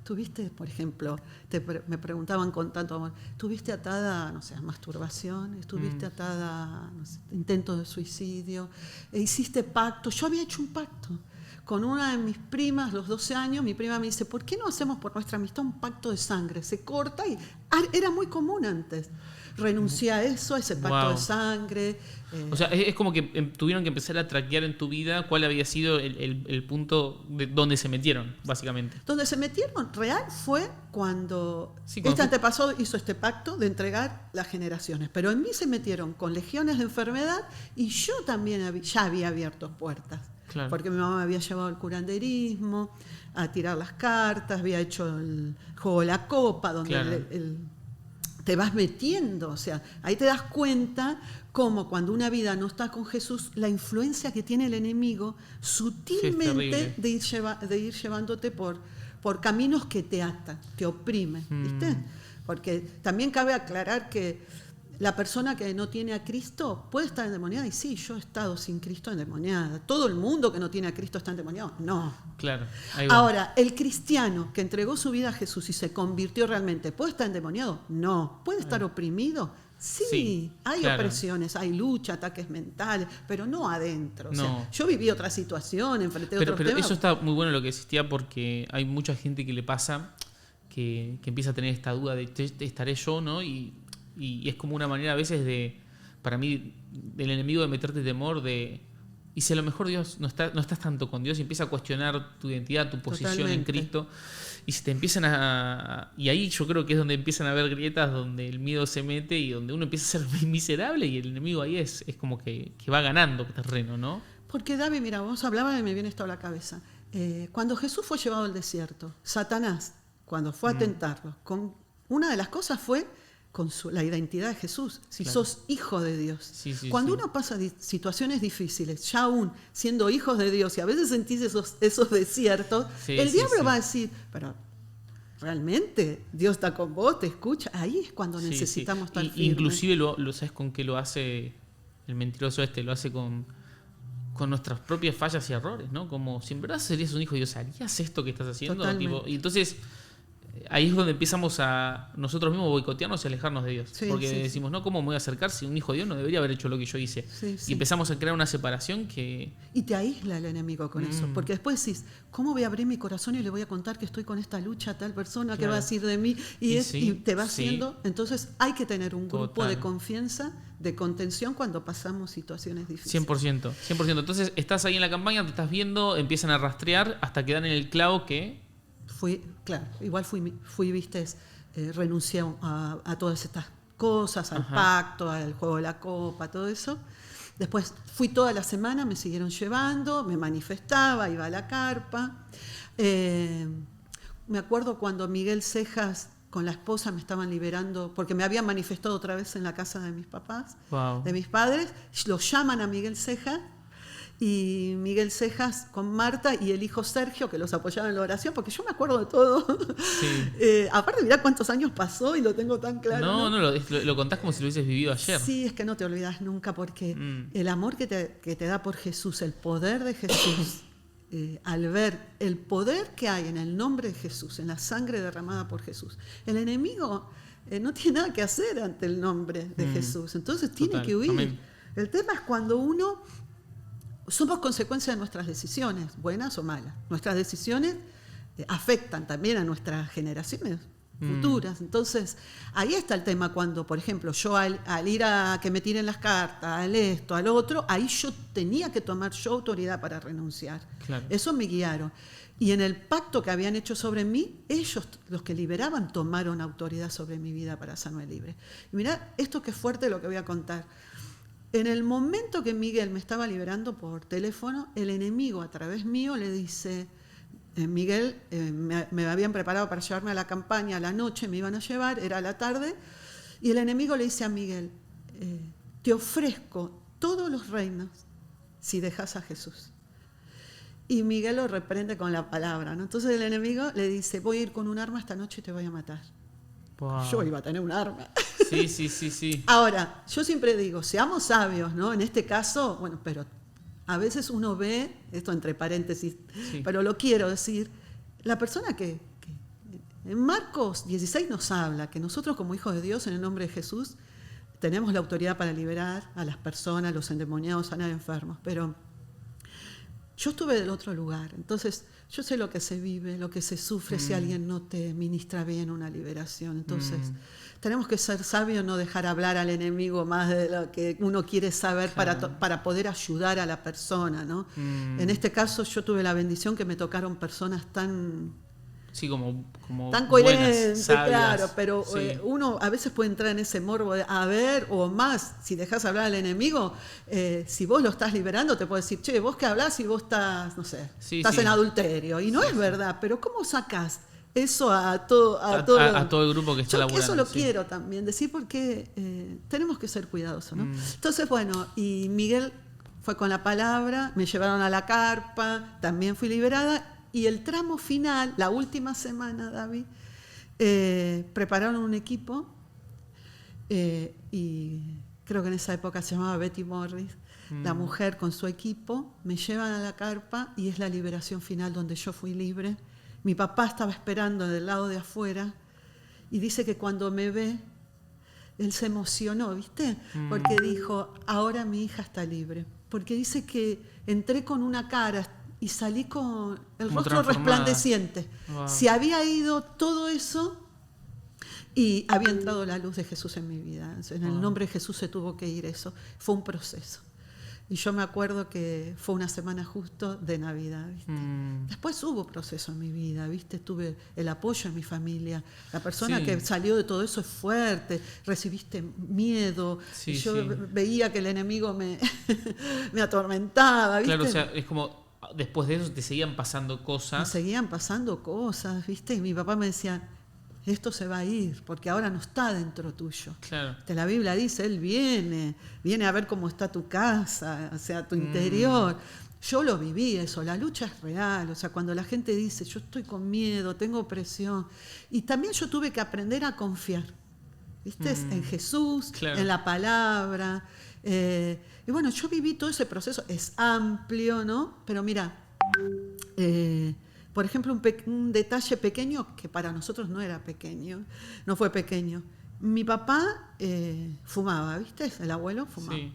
A: ¿Tuviste, por ejemplo, me preguntaban con tanto amor, ¿tuviste atada, no sé, a masturbación? ¿Estuviste atada a, no sé, intentos de suicidio? ¿Hiciste pacto? Yo había hecho un pacto con una de mis primas, los 12 años. Mi prima me dice, ¿por qué no hacemos por nuestra amistad un pacto de sangre? Se corta y era muy común antes. Renuncié a eso, a ese pacto de sangre.
B: O sea, es como que tuvieron que empezar a traquear en tu vida cuál había sido el punto de donde se metieron, básicamente.
A: Donde se metieron real fue cuando este antepasado hizo este pacto de entregar las generaciones. Pero en mí se metieron con legiones de enfermedad y yo también ya había abierto puertas. Claro. Porque mi mamá me había llevado al curanderismo, a tirar las cartas, había hecho el juego de la copa, donde te vas metiendo, o sea, ahí te das cuenta cómo cuando una vida no está con Jesús, la influencia que tiene el enemigo sutilmente de ir llevándote por caminos que te atan, te oprimen, ¿viste? Porque también cabe aclarar que la persona que no tiene a Cristo puede estar endemoniada, y sí, yo he estado sin Cristo endemoniada. ¿Todo el mundo que no tiene a Cristo está endemoniado? No.
B: Claro.
A: Ahora, el cristiano que entregó su vida a Jesús y se convirtió realmente, ¿puede estar endemoniado? No. ¿Puede estar oprimido? Sí, hay opresiones, hay lucha, ataques mentales, pero no adentro. O sea, yo viví otra situación, enfrenté otros temas.
B: Pero eso está muy bueno lo que existía, porque hay mucha gente que le pasa que empieza a tener esta duda de ¿estaré yo, no? Y es como una manera a veces para mí, del enemigo de meterte temor y si a lo mejor Dios no estás tanto con Dios y empieza a cuestionar tu identidad, tu posición en Cristo, y si te empiezan y ahí yo creo que es donde empiezan a haber grietas, donde el miedo se mete y donde uno empieza a ser miserable, y el enemigo ahí es como que va ganando terreno, ¿no?
A: Porque David, mira, vos hablabas y me viene esto a la cabeza. Cuando Jesús fue llevado al desierto, Satanás, cuando fue a tentarlo, una de las cosas fue con la identidad de Jesús, si sos hijo de Dios. Cuando uno pasa situaciones difíciles, ya aún siendo hijos de Dios, y a veces sentís esos desiertos, el diablo va a decir, pero realmente Dios está con vos, te escucha. Ahí es cuando necesitamos estar firmes.
B: Inclusive lo sabes con qué lo hace el mentiroso lo hace con nuestras propias fallas y errores, ¿no? Como si en verdad serías un hijo de Dios, ¿harías esto que estás haciendo? Y entonces ahí es donde empezamos a nosotros mismos boicotearnos y alejarnos de Dios. Porque decimos, no, ¿cómo me voy a acercar si un hijo de Dios no debería haber hecho lo que yo hice? Y empezamos a crear una separación que...
A: Y te aísla el enemigo con eso. Porque después decís, ¿cómo voy a abrir mi corazón y le voy a contar que estoy con esta lucha a tal persona? ¿Qué va a decir de mí? Y te va haciendo... Entonces hay que tener un grupo de confianza, de contención cuando pasamos situaciones difíciles.
B: 100%. Entonces estás ahí en la campaña, te estás viendo, empiezan a rastrear hasta que dan en el clavo que...
A: renuncié a todas estas cosas, al pacto, al juego de la copa, todo eso. Después fui toda la semana, me siguieron llevando, me manifestaba, iba a la carpa. Me acuerdo cuando Miguel Cejas con la esposa me estaban liberando, porque me habían manifestado otra vez en la casa de mis papás, de mis padres. Lo llaman a Miguel Cejas, y Miguel Cejas con Marta y el hijo Sergio, que los apoyaban en la oración, porque yo me acuerdo de todo. Aparte, mirá cuántos años pasó y lo tengo tan claro.
B: No, lo contás como si lo hubieses vivido ayer.
A: Sí, es que no te olvidas nunca, porque el amor que te da por Jesús, el poder de Jesús, al ver el poder que hay en el nombre de Jesús, en la sangre derramada por Jesús, el enemigo no tiene nada que hacer ante el nombre de Jesús. Entonces tiene que huir. Amén. El tema es cuando somos consecuencia de nuestras decisiones, buenas o malas. Nuestras decisiones afectan también a nuestras generaciones. futuras. Entonces, ahí está el tema cuando, por ejemplo, yo al ir a que me tiren las cartas, al esto, al otro, ahí yo tenía que tomar yo autoridad para renunciar.
B: Claro.
A: Eso me guiaron. Y en el pacto que habían hecho sobre mí, ellos, los que liberaban, tomaron autoridad sobre mi vida para hacerme libre. Y mirá, esto que es fuerte lo que voy a contar. En el momento que Miguel me estaba liberando por teléfono, el enemigo a través mío le dice... Miguel, me habían preparado para llevarme a la campaña a la noche, me iban a llevar, era la tarde, y el enemigo le dice a Miguel, te ofrezco todos los reinos si dejas a Jesús. Y Miguel lo reprende con la palabra, ¿no? Entonces el enemigo le dice, voy a ir con un arma esta noche y te voy a matar.
B: Wow.
A: Yo iba a tener un arma.
B: Sí.
A: Ahora, yo siempre digo, seamos sabios, ¿no? En este caso, bueno, pero... A veces uno ve, esto entre paréntesis, pero lo quiero decir, la persona que en Marcos 16 nos habla que nosotros como hijos de Dios, en el nombre de Jesús, tenemos la autoridad para liberar a las personas, los endemoniados, sanar enfermos, pero yo estuve del otro lugar, entonces yo sé lo que se vive, lo que se sufre si alguien no te ministra bien una liberación, entonces... Tenemos que ser sabios, no dejar hablar al enemigo más de lo que uno quiere saber para poder ayudar a la persona, ¿no? En este caso yo tuve la bendición que me tocaron personas tan...
B: Sí, como
A: tan coherentes,
B: buenas, sabias,
A: claro, pero
B: sí.
A: Uno a veces puede entrar en ese morbo de, a ver, o más, si dejas hablar al enemigo, si vos lo estás liberando, te puede decir, che, vos que hablás y vos estás, no sé, estás en adulterio. Y no es verdad, pero ¿cómo sacás eso a todo
B: el grupo que está laburando?
A: Eso lo quiero también decir porque tenemos que ser cuidadosos, ¿no? Entonces, bueno, y Miguel fue con la palabra, me llevaron a la carpa, también fui liberada, y el tramo final, la última semana, David, prepararon un equipo, y creo que en esa época se llamaba Betty Morris, la mujer con su equipo, me llevan a la carpa y es la liberación final donde yo fui libre. Mi papá estaba esperando del lado de afuera y dice que cuando me ve, él se emocionó, ¿viste? Porque dijo, ahora mi hija está libre. Porque dice que entré con una cara y salí con el rostro resplandeciente.
B: Wow.
A: Se había ido todo eso y había entrado la luz de Jesús en mi vida. En el nombre de Jesús se tuvo que ir eso. Fue un proceso. Y yo me acuerdo que fue una semana justo de Navidad, ¿viste? Después hubo proceso en mi vida, ¿viste? Tuve el apoyo de mi familia. La persona que salió de todo eso es fuerte, recibiste miedo. Y yo veía que el enemigo me atormentaba, ¿viste?
B: Claro, o sea, es como después de eso te seguían pasando cosas.
A: Me seguían pasando cosas, ¿viste? Y mi papá me decía, esto se va a ir, porque ahora no está dentro tuyo.
B: Claro.
A: La Biblia dice, Él viene a ver cómo está tu casa, o sea, tu interior. Yo lo viví eso, la lucha es real, o sea, cuando la gente dice, yo estoy con miedo, tengo opresión, y también yo tuve que aprender a confiar, ¿viste? En Jesús, en la palabra, y bueno, yo viví todo ese proceso, es amplio, ¿no? Pero mira, por ejemplo, un detalle pequeño que para nosotros no era pequeño, no fue pequeño. Mi papá fumaba, ¿viste? El abuelo fumaba. Sí.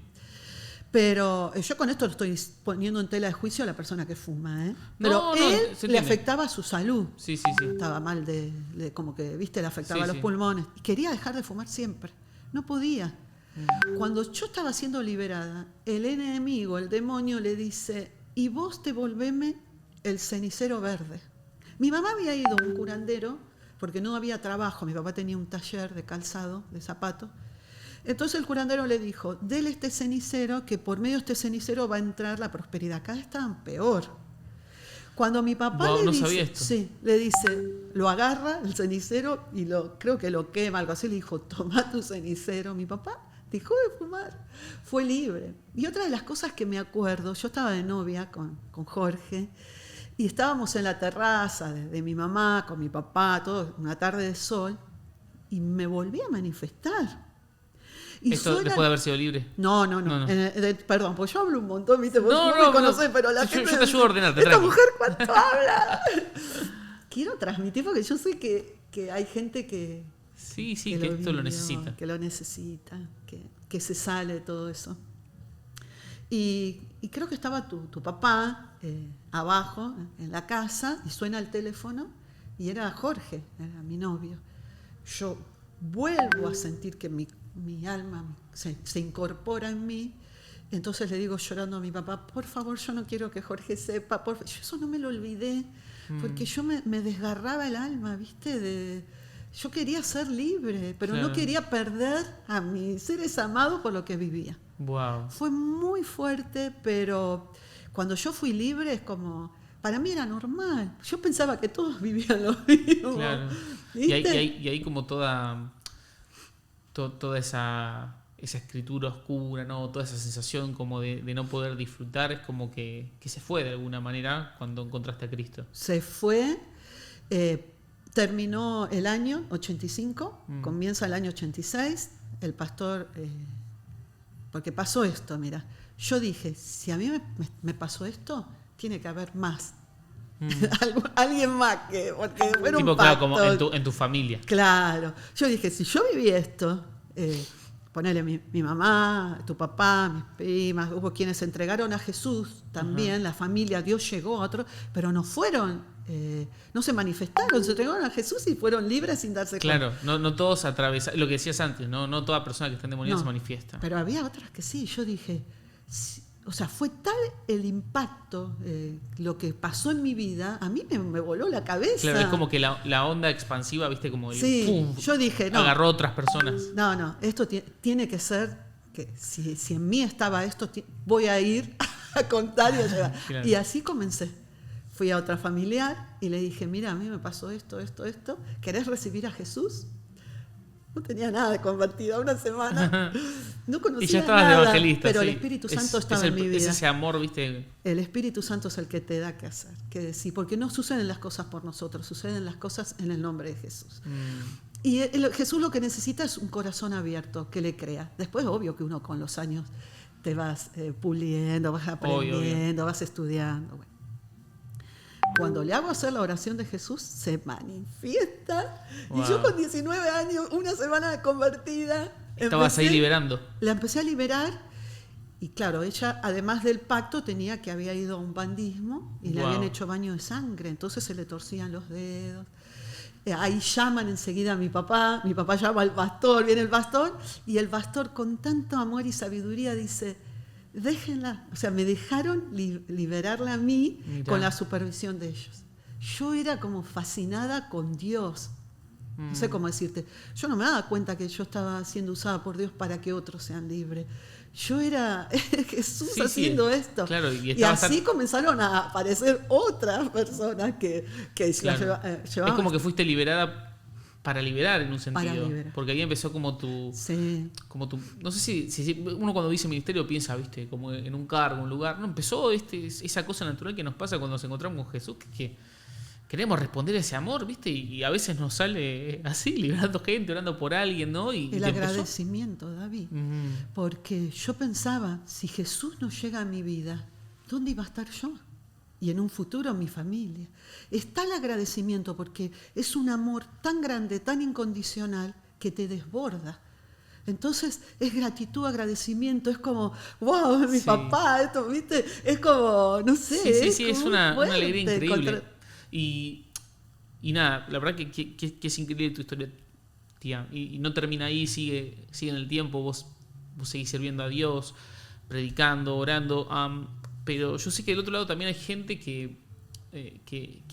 A: Pero yo con esto lo estoy poniendo en tela de juicio a la persona que fuma, ¿eh? Pero él le afectaba su salud.
B: Sí.
A: Estaba mal de como que, ¿viste? Le afectaba los pulmones. Y quería dejar de fumar siempre. No podía. Cuando yo estaba siendo liberada, el enemigo, el demonio, le dice, y vos te volveme el cenicero verde. Mi mamá había ido a un curandero porque no había trabajo. Mi papá tenía un taller de calzado, de zapatos. Entonces el curandero le dijo, dele este cenicero, que por medio de este cenicero va a entrar la prosperidad. Cada vez estaban peor. Cuando mi papá le dice, lo agarra el cenicero y creo que lo quema, algo así, le dijo, toma tu cenicero. Mi papá dejó de fumar, fue libre. Y otra de las cosas que me acuerdo, yo estaba de novia con Jorge, y estábamos en la terraza de mi mamá, con mi papá, todo, una tarde de sol, y me volví a manifestar. Y
B: ¿esto después de haber sido libre?
A: No. Perdón, porque yo hablo un montón, ¿viste? Vos no me conocés, pero la gente...
B: Yo te ayudo a ordenarte.
A: Esta mujer, ¿cuánto habla? Quiero transmitir porque yo sé que hay gente que...
B: Sí, que esto lo necesita.
A: Que lo necesita, que se sale de todo eso. Y creo que estaba tu papá abajo en la casa y suena el teléfono y era Jorge, era mi novio. yo vuelvo a sentir que mi alma se incorpora en mí. Entonces le digo llorando a mi papá, por favor, yo no quiero que Jorge sepa. Yo eso no me lo olvidé, porque yo me desgarraba el alma, ¿viste? Yo quería ser libre, pero no quería perder a mis seres amados por lo que vivía.
B: Wow.
A: Fue muy fuerte, pero cuando yo fui libre es como... Para mí era normal. Yo pensaba que todos vivían lo mismo.
B: Claro. Y hay como toda esa escritura oscura, ¿no? Toda esa sensación como de no poder disfrutar, es como que se fue de alguna manera cuando encontraste a Cristo.
A: Se fue, terminó el año 85, comienza el año 86, el pastor, porque pasó esto, mira, yo dije, si a mí me pasó esto, tiene que haber más. Alguien más, porque era
B: tipo,
A: un pacto.
B: claro, como en tu familia.
A: Claro, yo dije, si yo viví esto, ponele mi mamá, tu papá, mis primas, hubo quienes se entregaron a Jesús también, la familia, Dios llegó a otros, pero no fueron, no se manifestaron, se entregaron a Jesús y fueron libres sin darse cuenta.
B: Claro, no todos atravesan, lo que decías antes, no toda persona que está endemoniada se manifiesta.
A: Pero había otras que sí, yo dije, o sea, fue tal el impacto, lo que pasó en mi vida, a mí me voló la cabeza.
B: Claro, es como que la onda expansiva, viste, como
A: pum, yo dije, no,
B: agarró a otras personas.
A: No, esto tiene que ser, que si en mí estaba esto, voy a ir a contar y a llevar. Claro. Y así comencé. Fui a otra familiar y le dije, mira, a mí me pasó esto, ¿querés recibir a Jesús? No tenía nada de convertida, una semana. No conocía
B: y ya estabas
A: nada,
B: de evangelista.
A: pero
B: sí.
A: El Espíritu Santo estaba en mi vida.
B: Es ese amor, ¿viste?
A: El Espíritu Santo es el que te da que hacer, que decir, porque no suceden las cosas por nosotros, suceden las cosas en el nombre de Jesús. Y Jesús lo que necesita es un corazón abierto, que le crea. Después, obvio que uno con los años te vas puliendo, vas aprendiendo, vas estudiando. Bueno. Cuando le hago hacer la oración de Jesús, se manifiesta. Wow. Y yo con 19 años, una semana convertida...
B: Estabas ahí liberando.
A: La empecé a liberar. Y claro, ella, además del pacto, había ido a un bandismo y le habían hecho baño de sangre. Entonces se le torcían los dedos. Ahí llaman enseguida a mi papá llama al pastor, viene el pastor, y el pastor con tanto amor y sabiduría dice... Déjenla, o sea, me dejaron liberarla a mí. Mirá. Con la supervisión de ellos. Yo era como fascinada con Dios. No sé cómo decirte. Yo no me daba cuenta que yo estaba siendo usada por Dios para que otros sean libres. Yo era Jesús haciendo esto.
B: Claro,
A: y así comenzaron a aparecer otras personas que
B: claro.
A: llevaban.
B: Es como que fuiste liberada para liberar en un sentido, porque ahí empezó como tu, no sé si uno cuando dice ministerio piensa, viste, como en un cargo, un lugar, no, empezó esa cosa natural que nos pasa cuando nos encontramos con Jesús, que queremos responder a ese amor, viste, y a veces nos sale así, liberando gente, orando por alguien, ¿no? Y
A: el agradecimiento, David, porque yo pensaba, si Jesús no llega a mi vida, ¿dónde iba a estar yo? Y en un futuro mi familia. Está el agradecimiento porque es un amor tan grande, tan incondicional, que te desborda. Entonces es gratitud, agradecimiento, es como, wow, mi papá, esto, ¿viste? Es como, no sé.
B: Sí, es una alegría increíble. Y nada, la verdad que es increíble tu historia, tía. Y no termina ahí, sigue en el tiempo, vos seguís sirviendo a Dios, predicando, orando. Pero yo sé que del otro lado también hay gente que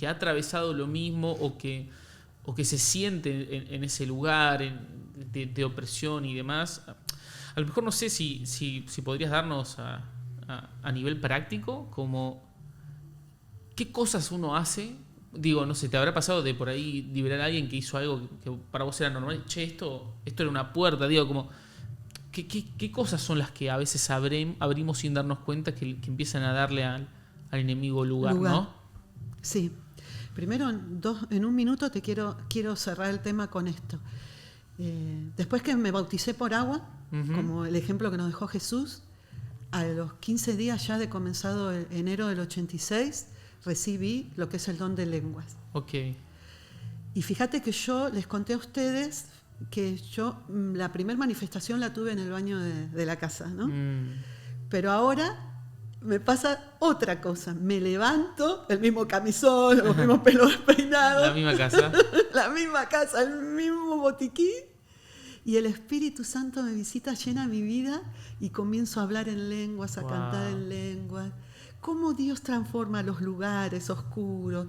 B: ha atravesado lo mismo o que se siente en ese lugar de opresión y demás. A lo mejor no sé si podrías darnos a nivel práctico como qué cosas uno hace. Digo, no sé, ¿te habrá pasado de por ahí liberar a alguien que hizo algo que para vos era normal? Che, esto era una puerta, digo, como... ¿Qué cosas son las que a veces abrimos sin darnos cuenta que empiezan a darle al enemigo lugar, ¿no?
A: Sí. Primero, en un minuto te quiero cerrar el tema con esto. Después que me bauticé por agua, como el ejemplo que nos dejó Jesús, a los 15 días ya de comenzado enero del 86, recibí lo que es el don de lenguas.
B: Ok.
A: Y fíjate que yo les conté a ustedes... que yo la primera manifestación la tuve en el baño de la casa, ¿no? Pero ahora me pasa otra cosa. Me levanto, el mismo camisón, los mismos pelos despeinados.
B: La misma casa.
A: La misma casa, el mismo botiquín. Y el Espíritu Santo me visita, llena mi vida y comienzo a hablar en lenguas, a cantar en lenguas. Cómo Dios transforma los lugares oscuros,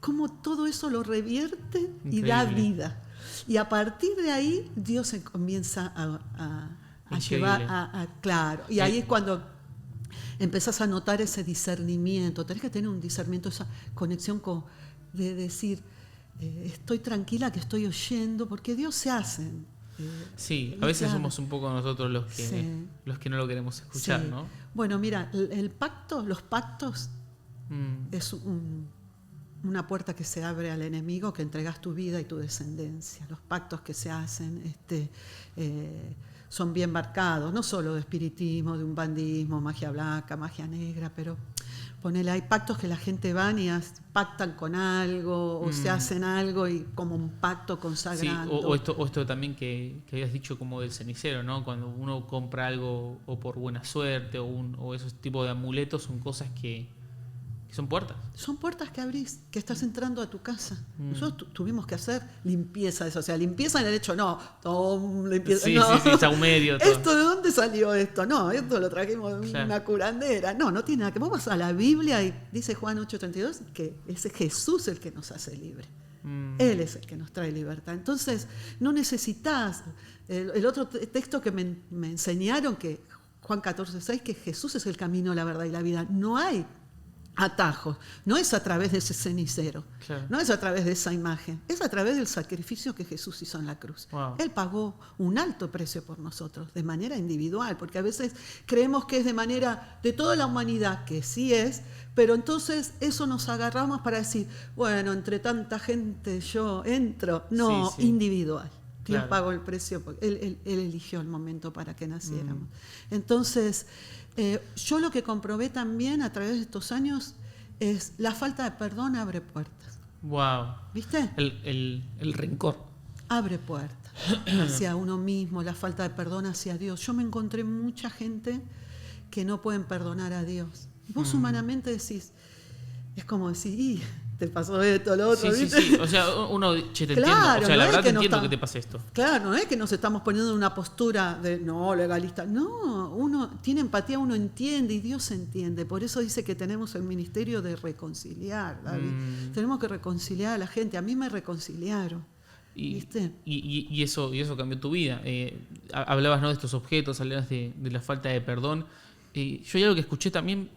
A: cómo todo eso lo revierte. Increíble. Y da vida. Y a partir de ahí Dios se comienza a llevar claro. Y ahí es cuando empezás a notar ese discernimiento. Tenés que tener un discernimiento, esa conexión de decir, estoy tranquila que estoy oyendo, porque Dios se hace.
B: Sí, a veces somos un poco nosotros los que no lo queremos escuchar, sí. ¿No?
A: Bueno, mira, los pactos es una puerta que se abre al enemigo, que entregas tu vida y tu descendencia. Los pactos que se hacen son bien marcados, no solo de espiritismo, de umbandismo, magia blanca, magia negra, pero hay pactos que la gente van y pactan con algo o se hacen algo y como un pacto consagrando.
B: Sí, o esto también que habías dicho como del cenicero, ¿no? Cuando uno compra algo o por buena suerte o esos tipos de amuletos, son cosas que son puertas.
A: Son puertas que abrís, que estás entrando a tu casa. Nosotros tuvimos que hacer limpieza de eso. O sea, limpieza en el hecho, limpieza.
B: Sí,
A: no.
B: Sí, saumerio. Todo.
A: ¿Esto de dónde salió esto? No, esto lo trajimos de una curandera. No tiene nada que ver. Vos vas a la Biblia y dice Juan 8:32 que es Jesús el que nos hace libre. Él es el que nos trae libertad. Entonces, no necesitas. El otro texto que me enseñaron, que Juan 14:6, que Jesús es el camino, la verdad y la vida. No hay atajos, no es a través de ese cenicero, claro. No es a través de esa imagen, es a través del sacrificio que Jesús hizo en la cruz. Wow. Él pagó un alto precio por nosotros, de manera individual, porque a veces creemos que es de manera de toda la humanidad, que sí es, pero entonces eso nos agarramos para decir, bueno, entre tanta gente yo entro, no, sí. Individual. Dios pagó el precio, porque él eligió el momento para que naciéramos. Entonces, yo lo que comprobé también a través de estos años es la falta de perdón abre puertas.
B: Wow.
A: ¿Viste?
B: El rencor.
A: Abre puertas hacia uno mismo, la falta de perdón hacia Dios. Yo me encontré mucha gente que no pueden perdonar a Dios. Vos humanamente decís, es como decir, te pasó esto, lo otro,
B: sí,
A: ¿viste?
B: Sí. O sea, uno, te entiendo. O sea, la verdad te entiendo que te pase esto.
A: Claro, no es que nos estamos poniendo en una postura de legalista. No, uno tiene empatía, uno entiende y Dios entiende. Por eso dice que tenemos el ministerio de reconciliar, David. Tenemos que reconciliar a la gente. A mí me reconciliaron. ¿Viste?
B: Y eso cambió tu vida. Hablabas, ¿no?, de estos objetos, hablabas de la falta de perdón. Yo ya lo que escuché también,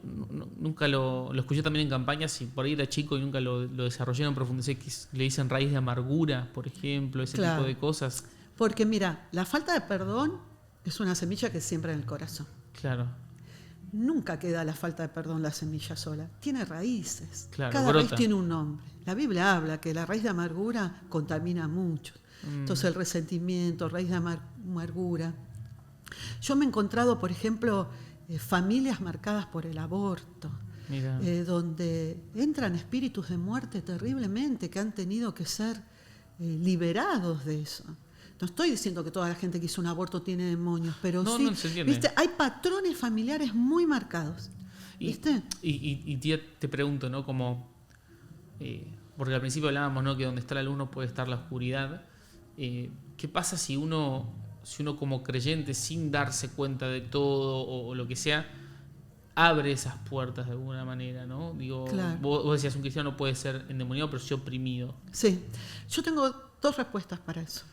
B: nunca lo escuché también en campañas y por ahí era chico y nunca lo desarrollé, no profundicé, que le dicen raíz de amargura, por ejemplo, ese tipo de cosas.
A: Porque mira, la falta de perdón es una semilla que siembra en el corazón.
B: Claro.
A: Nunca queda la falta de perdón la semilla sola, tiene raíces.
B: Claro,
A: cada
B: brota.
A: raíz tiene un nombre. La Biblia habla que la raíz de amargura contamina mucho. Entonces el resentimiento, raíz de amargura. Yo me he encontrado, por ejemplo, familias marcadas por el aborto, donde entran espíritus de muerte terriblemente que han tenido que ser liberados de eso. No estoy diciendo que toda la gente que hizo un aborto tiene demonios, pero sí,
B: no se entiende.
A: ¿Viste? Hay patrones familiares muy marcados. ¿Viste?
B: Y te pregunto, ¿no? Como, porque al principio hablábamos, ¿no?, que donde está la luz no puede estar la oscuridad. ¿Qué pasa si uno como creyente, sin darse cuenta de todo o lo que sea, abre esas puertas de alguna manera, ¿no? Digo, claro. Vos decías, un cristiano no puede ser endemoniado, pero sí oprimido.
A: Sí, yo tengo dos respuestas para eso.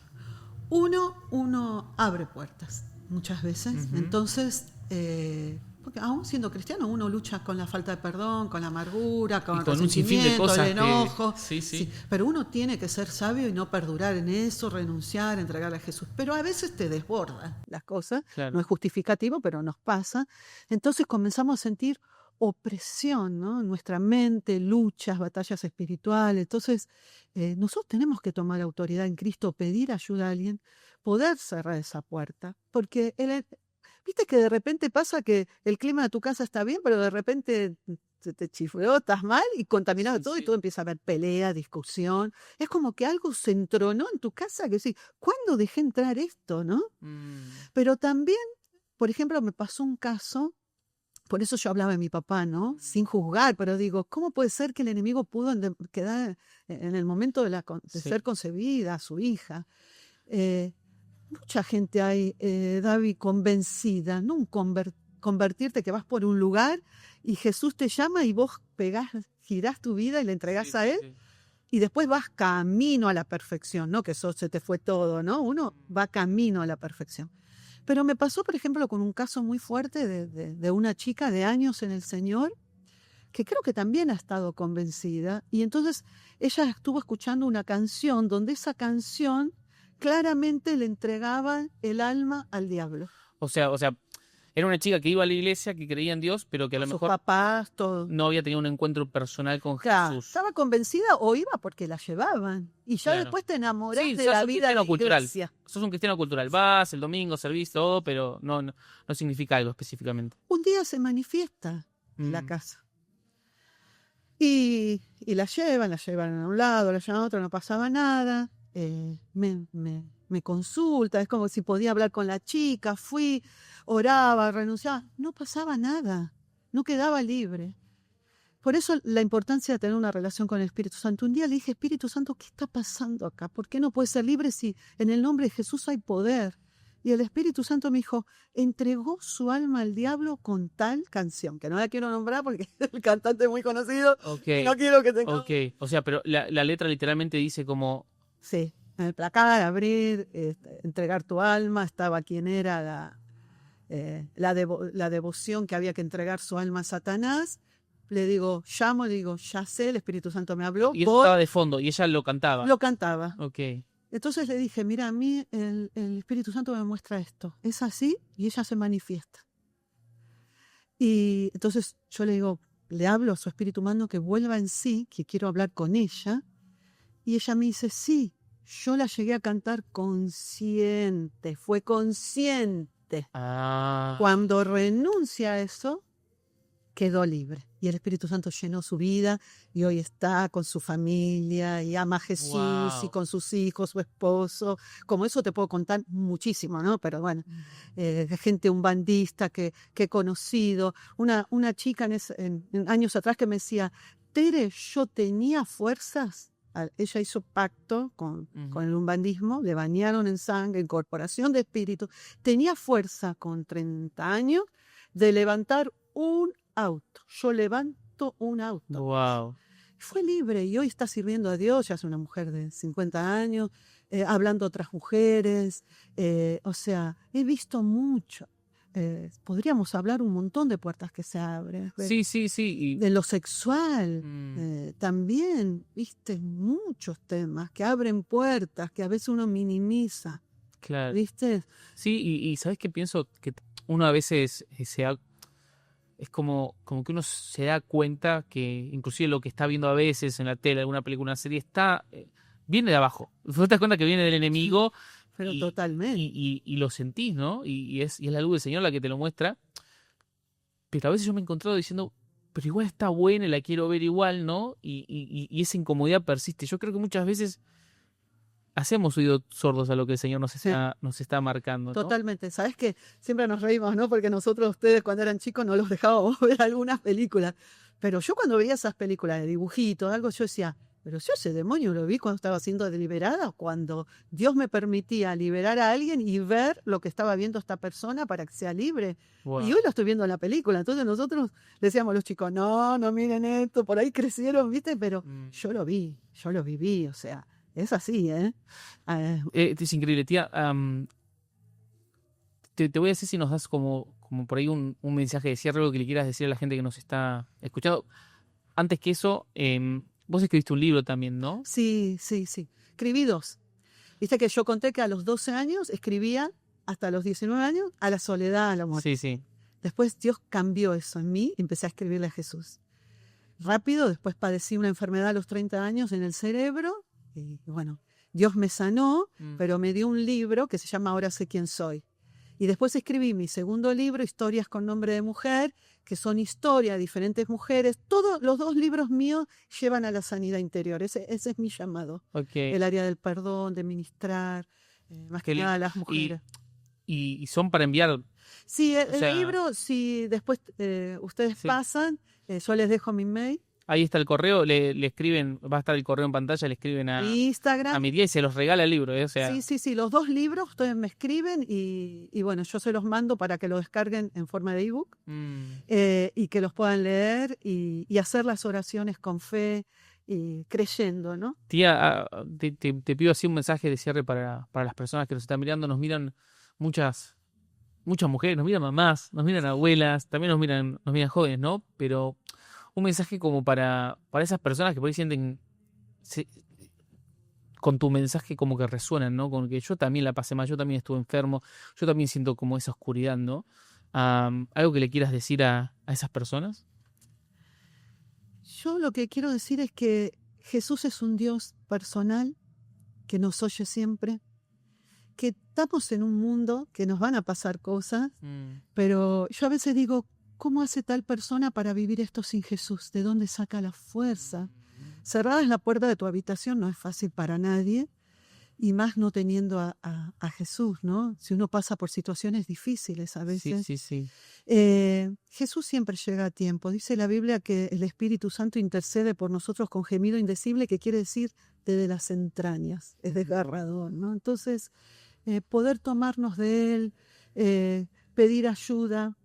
A: Uno abre puertas muchas veces, entonces, porque aún siendo cristiano uno lucha con la falta de perdón, con la amargura, con el resentimiento, el enojo. Sí. Pero uno tiene que ser sabio y no perdurar en eso, renunciar, entregarle a Jesús. Pero a veces te desbordan las cosas, claro. No es justificativo, pero nos pasa. Entonces comenzamos a sentir opresión, ¿no? En nuestra mente, luchas, batallas espirituales. Entonces, nosotros tenemos que tomar autoridad en Cristo, pedir ayuda a alguien, poder cerrar esa puerta, porque viste que de repente pasa que el clima de tu casa está bien, pero de repente se te chifló, estás mal y contaminado todo, y todo empieza a haber pelea, discusión. Es como que algo se entronó en tu casa, que decís, ¿cuándo dejé entrar esto, no? Pero también, por ejemplo, me pasó un caso Por eso yo hablaba de mi papá, ¿no? Sin juzgar, pero digo, ¿cómo puede ser que el enemigo pudo quedar en el momento de
B: Sí.
A: ser concebida, su hija? Mucha gente hay, David, convencida, no un convertirte que vas por un lugar y Jesús te llama y vos girás tu vida y le entregás a Él.
B: Sí.
A: Y después vas camino a la perfección, ¿no? Que eso se te fue todo, ¿no? Uno va camino a la perfección. Pero me pasó, por ejemplo, con un caso muy fuerte de una chica de años en el Señor, que creo que también ha estado convencida. Y entonces ella estuvo escuchando una canción donde esa canción claramente le entregaba el alma al diablo.
B: O sea, era una chica que iba a la iglesia, que creía en Dios, pero que a lo
A: Sus
B: mejor
A: papás, todo.
B: no había tenido un encuentro personal con
A: Claro,
B: Jesús.
A: estaba convencida o iba porque la llevaban. Y ya
B: Claro.
A: después te enamorás
B: Sí,
A: de
B: sos
A: la
B: un
A: vida de
B: cristiano
A: la
B: cultural.
A: iglesia.
B: Sos un cristiano cultural. Vas el domingo, servís todo, pero no significa algo específicamente.
A: Un día se manifiesta en la casa. Y la llevan a un lado, la llevan a otro, no pasaba nada. Me consulta, es como si podía hablar con la chica, fui, oraba, renunciaba, no pasaba nada, no quedaba libre. Por eso la importancia de tener una relación con el Espíritu Santo. Un día le dije, Espíritu Santo, ¿qué está pasando acá? ¿Por qué no puede ser libre si en el nombre de Jesús hay poder? Y el Espíritu Santo me dijo, entregó su alma al diablo con tal canción, que no la quiero nombrar porque el cantante es muy conocido.
B: Okay.
A: No quiero que tenga...
B: Ok, o sea, pero la letra literalmente dice como...
A: Sí, en el placar, abrir, entregar tu alma, estaba quien era la devoción que había que entregar su alma a Satanás. Le digo, ya sé, el Espíritu Santo me habló.
B: Y eso estaba de fondo, y ella lo cantaba.
A: Lo cantaba.
B: Ok.
A: Entonces le dije, mira, a mí el Espíritu Santo me muestra esto. Es así y ella se manifiesta. Y entonces yo le digo, le hablo a su espíritu humano que vuelva en sí, que quiero hablar con ella. Y ella me dice, sí, yo la llegué a cantar consciente, fue consciente. Cuando renuncia a eso, quedó libre. Y el Espíritu Santo llenó su vida y hoy está con su familia y ama a Jesús y con sus hijos, su esposo. Como eso te puedo contar muchísimo, ¿no? Pero bueno, gente umbandista que he conocido. Una chica en años atrás que me decía, Tere, yo tenía fuerzas. Ella hizo pacto con el umbandismo, le bañaron en sangre, incorporación de espíritu. Tenía fuerza con 30 años de levantar un auto. Yo levanto un auto.
B: Wow.
A: Fue libre y hoy está sirviendo a Dios, ya es una mujer de 50 años, hablando a otras mujeres. O sea, he visto mucho. Podríamos hablar un montón de puertas que se abren.
B: Sí. Y...
A: De lo sexual. También, viste, muchos temas que abren puertas que a veces uno minimiza.
B: Claro.
A: ¿Viste?
B: Sí, y ¿sabes qué pienso? Que uno a veces es como que uno se da cuenta que inclusive lo que está viendo a veces en la tele, alguna película, una serie, viene de abajo. Te das cuenta que viene del enemigo.
A: Pero totalmente.
B: Y lo sentís, ¿no? Y es la luz del Señor la que te lo muestra. Pero a veces yo me he encontrado diciendo, pero igual está buena y la quiero ver igual, ¿no? Y esa incomodidad persiste. Yo creo que muchas veces hacemos oídos sordos a lo que el Señor nos está marcando, ¿no?
A: Totalmente. ¿Sabes qué? Siempre nos reímos, ¿no? Porque nosotros, ustedes, cuando eran chicos, no los dejábamos ver algunas películas. Pero yo cuando veía esas películas de dibujitos, algo, yo decía, pero yo ese demonio lo vi cuando estaba siendo deliberada, cuando Dios me permitía liberar a alguien y ver lo que estaba viendo esta persona para que sea libre. Wow. Y hoy lo estoy viendo en la película. Entonces nosotros le decíamos a los chicos, no miren esto, por ahí crecieron, ¿viste? Pero yo lo viví, o sea, es así, ¿eh?
B: Es increíble, tía. Te voy a decir si nos das como por ahí un mensaje de cierre, algo que le quieras decir a la gente que nos está escuchando. Antes que eso, vos escribiste un libro también, ¿no?
A: Sí. Escribí 2. Viste que yo conté que a los 12 años escribía hasta los 19 años a la soledad, a la muerte.
B: Sí.
A: Después Dios cambió eso en mí y empecé a escribirle a Jesús. Rápido, después padecí una enfermedad a los 30 años en el cerebro. Y bueno, Dios me sanó, pero me dio un libro que se llama Ahora sé quién soy. Y después escribí mi segundo libro, Historias con nombre de mujer, que son historias de diferentes mujeres. Todos los 2 libros míos llevan a la sanidad interior. Ese es mi llamado.
B: Okay.
A: El área del perdón, de ministrar, más que nada a las mujeres.
B: Y son para enviar
A: Sí,
B: O sea,
A: el libro, si después ustedes
B: sí.
A: pasan, yo les dejo mi mail,
B: Ahí está el correo, le escriben, va a estar el correo en pantalla, le escriben
A: mi
B: a
A: Instagram.
B: mi tía y se los regala el libro, o
A: Sí,
B: sea,
A: sí, sí, los 2 libros ustedes me escriben y bueno, yo se los mando para que lo descarguen en forma de ebook
B: mm,
A: y que los puedan leer y hacer las oraciones con fe y creyendo, ¿no?
B: tía, te pido así un mensaje de cierre para las personas que nos están mirando, nos miran muchas mujeres, nos miran mamás, nos miran abuelas, también nos miran jóvenes, ¿no? Pero un mensaje como para esas personas que por ahí sienten se- con tu mensaje como que resuenan, ¿no? Con que yo también la pasé mal, yo también estuve enfermo, yo también siento como esa oscuridad, ¿no? ¿Algo que le quieras decir a esas personas?
A: Yo lo que quiero decir es que Jesús es un Dios personal que nos oye siempre, que estamos en un mundo que nos van a pasar cosas,
B: Mm,
A: pero yo a veces digo, ¿cómo hace tal persona para vivir esto sin Jesús? ¿De dónde saca la fuerza? Cerrada es la puerta de tu habitación, no es fácil para nadie, y más no teniendo a Jesús, ¿no? Si uno pasa por situaciones difíciles a
B: sí,
A: veces.
B: sí, sí.
A: Jesús siempre llega a tiempo. Dice la Biblia que el Espíritu Santo intercede por nosotros con gemido indecible, que quiere decir desde las entrañas, es desgarrador, ¿no? Entonces, poder tomarnos de Él, eh, pedir ayuda,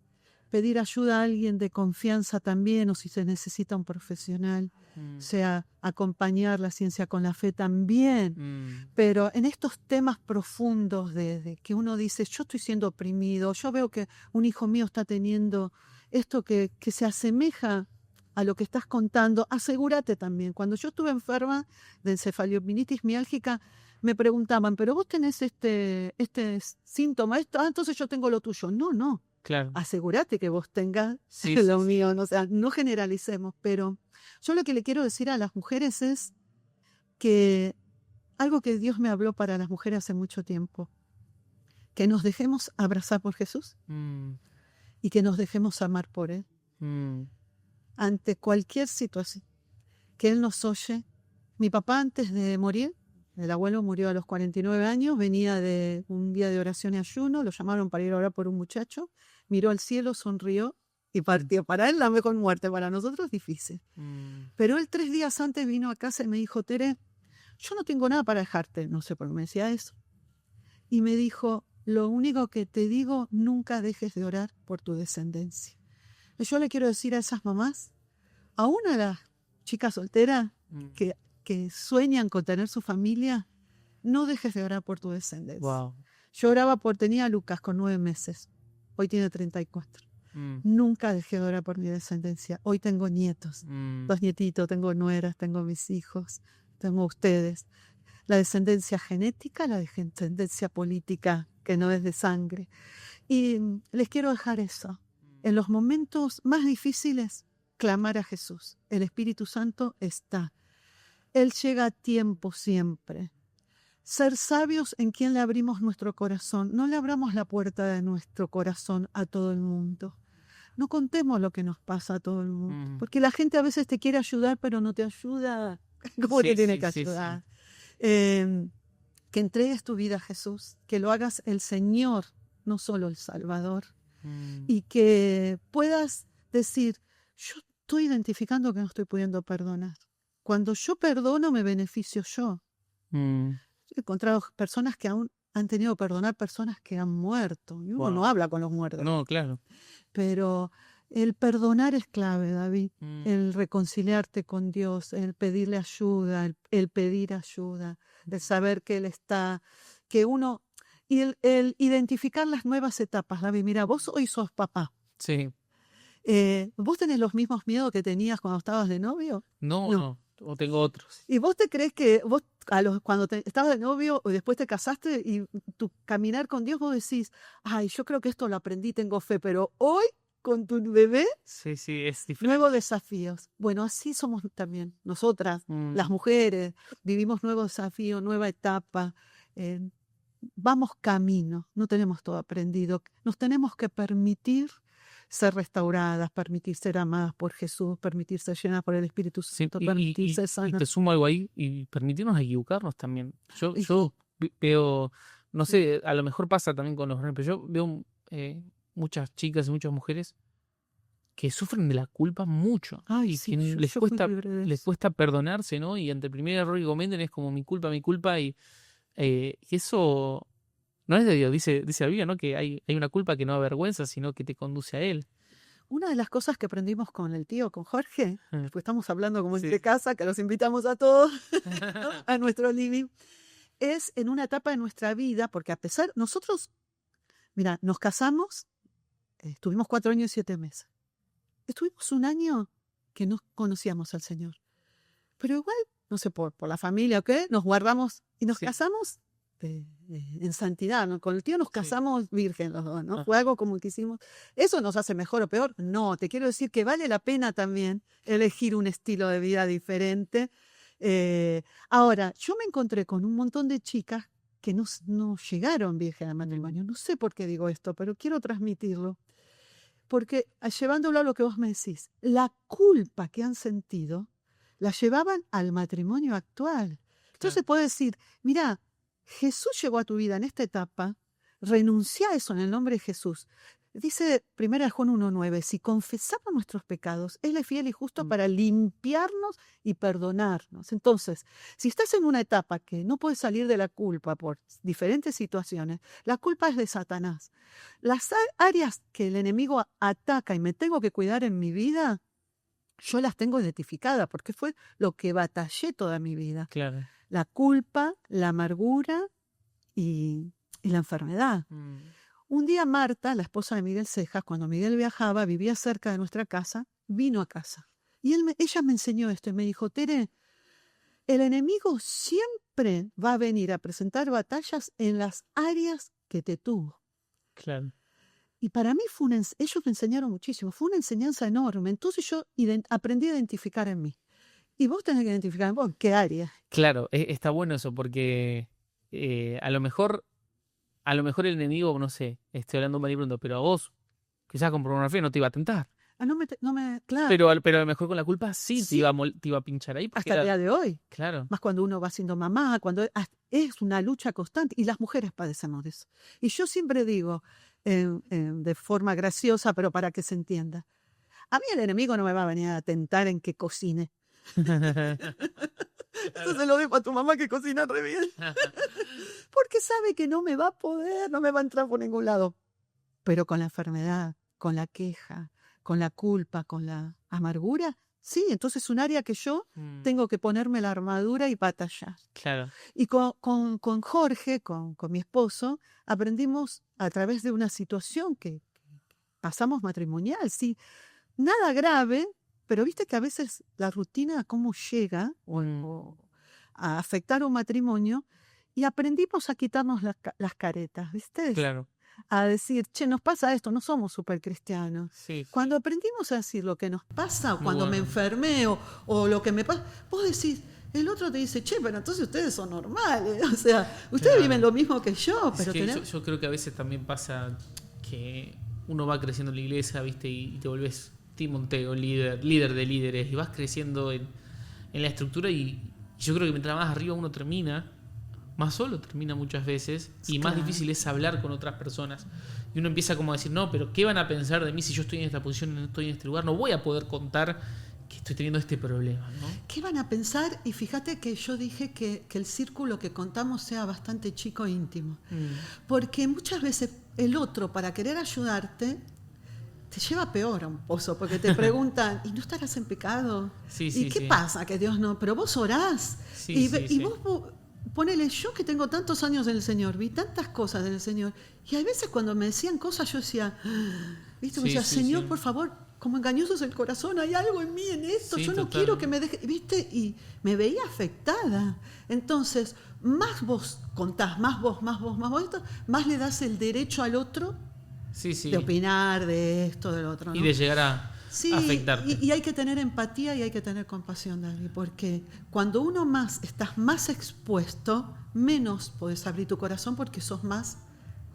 A: pedir ayuda a alguien de confianza también, o si se necesita un profesional, o
B: Mm,
A: sea, acompañar la ciencia con la fe también.
B: mm,
A: Pero en estos temas profundos de que uno dice, yo estoy siendo oprimido, yo veo que un hijo mío está teniendo esto que se asemeja a lo que estás contando, asegúrate también. Cuando yo estuve enferma de encefaliominitis miálgica, me preguntaban, pero vos tenés este síntoma, esto, entonces yo tengo lo tuyo. No, no,
B: claro.
A: asegúrate que vos tengas
B: Sí, sí,
A: lo
B: sí.
A: mío, no, o sea, no generalicemos, pero yo lo que le quiero decir a las mujeres es que algo que Dios me habló para las mujeres hace mucho tiempo, que nos dejemos abrazar por Jesús
B: Mm,
A: y que nos dejemos amar por Él
B: mm,
A: ante cualquier situación, que Él nos oye. Mi papá antes de morir, el abuelo murió a los 49 años, venía de un día de oración y ayuno, lo llamaron para ir a orar por un muchacho, miró al cielo, sonrió y partió. Para él la mejor muerte, para nosotros difícil.
B: mm,
A: Pero él 3 días antes vino a casa y me dijo, Tere, yo no tengo nada para dejarte, no sé por qué me decía eso. Y me dijo, lo único que te digo, nunca dejes de orar por tu descendencia. Y yo le quiero decir a esas mamás, aún a las chicas solteras
B: mm.
A: que sueñan con tener su familia, no dejes de orar por tu descendencia.
B: Wow.
A: Yo oraba tenía a Lucas con 9 meses, hoy tiene 34.
B: Mm,
A: Nunca dejé de orar por mi descendencia. Hoy tengo nietos,
B: mm,
A: 2 nietitos, tengo nueras, tengo mis hijos, tengo ustedes. La descendencia genética, la descendencia política, que no es de sangre. Y les quiero dejar eso. En los momentos más difíciles, clamar a Jesús. El Espíritu Santo está. Él llega a tiempo siempre. Ser sabios en quien le abrimos nuestro corazón. No le abramos la puerta de nuestro corazón a todo el mundo. No contemos lo que nos pasa a todo el mundo.
B: mm.
A: Porque la gente a veces te quiere ayudar, pero no te ayuda como
B: Sí,
A: te tiene
B: sí,
A: que
B: sí, sí.
A: ayudar. Que entregues tu vida a Jesús, que lo hagas el Señor, no solo el Salvador,
B: Mm,
A: y que puedas decir, yo estoy identificando que no estoy pudiendo perdonar. Cuando yo perdono, me beneficio yo.
B: mm.
A: He encontrado personas que aún han tenido que perdonar personas que han muerto, y uno no
B: Wow.
A: habla con los muertos,
B: No, claro.
A: pero el perdonar es clave, David.
B: Mm,
A: El reconciliarte con Dios, el pedirle ayuda, el pedir ayuda, el saber que Él está, que uno, y el identificar las nuevas etapas, David. Mira, vos hoy sos papá.
B: sí.
A: ¿Vos tenés los mismos miedos que tenías cuando estabas de novio?
B: No,
A: No.
B: no. O tengo otros.
A: ¿Y vos te crees que vos cuando estabas de novio o después te casaste y tu caminar con Dios, vos decís, ay, yo creo que esto lo aprendí, tengo fe, pero hoy con tu bebé,
B: Sí, sí, es diferente.
A: nuevos desafíos. Bueno, así somos también nosotras,
B: Mm,
A: las mujeres, vivimos nuevos desafíos, nueva etapa. Vamos camino, no tenemos todo aprendido. Nos tenemos que permitir ser restauradas, permitir ser amadas por Jesús, permitir ser llenas por el Espíritu
B: sí,
A: Santo, permitir ser
B: y
A: sanas.
B: te sumo algo ahí y permitirnos equivocarnos también.
A: Y-
B: Yo veo, no sé, a lo mejor pasa también con los varones, pero yo veo muchas chicas y muchas mujeres que sufren de la culpa mucho.
A: Ay,
B: y
A: sí,
B: que
A: yo fui libre de
B: les
A: eso.
B: cuesta perdonarse, ¿no? Y ante el primer error que cometen es como mi culpa. Y eso no es de Dios. Dice la Biblia, ¿no? Que hay una culpa que no avergüenza, sino que te conduce a Él.
A: Una de las cosas que aprendimos con el tío, con Jorge, pues estamos hablando como
B: Sí.
A: entre casa, que los invitamos a todos, ¿no? A nuestro living, es en una etapa de nuestra vida, porque a pesar, nosotros, mira, nos casamos, estuvimos 4 años y 7 meses. Estuvimos 1 año que no conocíamos al Señor. Pero igual, no sé, por la familia o qué, nos guardamos y nos
B: Sí.
A: casamos en santidad, ¿no? Con el tío nos
B: Sí.
A: casamos virgen los dos, ¿no?
B: Ah.
A: Fue algo como que hicimos. ¿Eso nos hace mejor o peor? No, te quiero decir que vale la pena también elegir un estilo de vida diferente. Ahora, yo me encontré con un montón de chicas que no llegaron virgen al matrimonio. No sé por qué digo esto, pero quiero transmitirlo. Porque llevándolo a lo que vos me decís, la culpa que han sentido la llevaban al matrimonio actual. Entonces
B: Claro.
A: puedo decir, mira, Jesús llegó a tu vida en esta etapa, renuncia a eso en el nombre de Jesús. Dice 1 Juan 1:9, si confesamos nuestros pecados, Él es fiel y justo para limpiarnos y perdonarnos. Entonces, si estás en una etapa que no puedes salir de la culpa por diferentes situaciones, la culpa es de Satanás. Las áreas que el enemigo ataca y me tengo que cuidar en mi vida, yo las tengo identificadas porque fue lo que batallé toda mi vida.
B: Claro.
A: La culpa, la amargura y la enfermedad. Un día Marta, la esposa de Miguel Cejas, cuando Miguel viajaba, vivía cerca de nuestra casa, vino a casa. Y ella me enseñó esto y me dijo, Tere, el enemigo siempre va a venir a presentar batallas en las áreas que te tuvo.
B: Claro.
A: Y para mí ellos me enseñaron muchísimo, fue una enseñanza enorme. Entonces yo aprendí a identificar en mí. Y vos tenés que identificar en vos qué área.
B: Claro, está bueno eso porque a lo mejor el enemigo, no sé, estoy hablando mal y pronto, pero a vos, quizás con pornografía no te iba a tentar.
A: Claro.
B: Pero a lo mejor con la culpa sí,
A: Sí.
B: te iba a pinchar ahí.
A: Hasta el día de hoy.
B: Claro.
A: Más cuando uno va siendo mamá, cuando es una lucha constante. Y las mujeres padecemos de eso. Y yo siempre digo, de forma graciosa, pero para que se entienda, a mí el enemigo no me va a venir a tentar en que cocine. Entonces lo dejo a tu mamá que cocina re bien. Porque sabe que no me va a poder, no me va a entrar por ningún lado. Pero con la enfermedad, con la queja, con la culpa, con la amargura, sí, entonces es un área que yo tengo que ponerme la armadura y batallar.
B: Claro.
A: Y con Jorge, con mi esposo, aprendimos a través de una situación que pasamos matrimonial, sí, nada grave, pero viste que a veces la rutina, cómo llega o a afectar un matrimonio, y aprendimos a quitarnos las caretas, ¿viste?
B: Claro.
A: A decir, che, nos pasa esto, no somos súper cristianos.
B: Sí.
A: Cuando aprendimos a decir lo que nos pasa, o
B: Muy
A: cuando me
B: bueno.
A: enfermé, o lo que me pasa, vos decís, el otro te dice, che, pero entonces ustedes son normales, o sea, ustedes
B: Claro.
A: viven lo mismo que yo, pero
B: Es que yo creo que a veces también pasa que uno va creciendo en la iglesia, ¿viste? Y te volvés Timoteo, líder de líderes, y vas creciendo en la estructura y yo creo que mientras más arriba uno termina, más solo termina muchas veces y más
A: Claro.
B: difícil es hablar con otras personas. Y uno empieza como a decir, no, pero ¿qué van a pensar de mí si yo estoy en esta posición, no estoy en este lugar? No voy a poder contar que estoy teniendo este problema, ¿no?
A: ¿Qué van a pensar? Y fíjate que yo dije que el círculo que contamos sea bastante chico e íntimo. Porque muchas veces el otro, para querer ayudarte, te lleva peor a un pozo, porque te preguntan, ¿y no estarás en pecado?
B: Sí,
A: ¿Y
B: sí,
A: qué
B: sí.
A: pasa? Que Dios no, pero vos orás.
B: Sí,
A: y
B: sí, sí.
A: vos ponele, yo que tengo tantos años en el Señor, vi tantas cosas en el Señor, y a veces cuando me decían cosas yo decía, ¿viste? Me
B: Sí,
A: decía,
B: sí,
A: Señor,
B: sí.
A: por favor, como engañoso es el corazón, hay algo en mí, en esto,
B: Sí,
A: yo no
B: total.
A: quiero que me deje, ¿viste? Y me veía afectada. Entonces, más vos contás, más vos, más le das el derecho al otro
B: Sí, sí.
A: de opinar de esto, del otro, ¿no?
B: Y de llegar a afectarte.
A: Y hay que tener empatía y hay que tener compasión, David, porque cuando uno estás más expuesto, menos podés abrir tu corazón porque sos más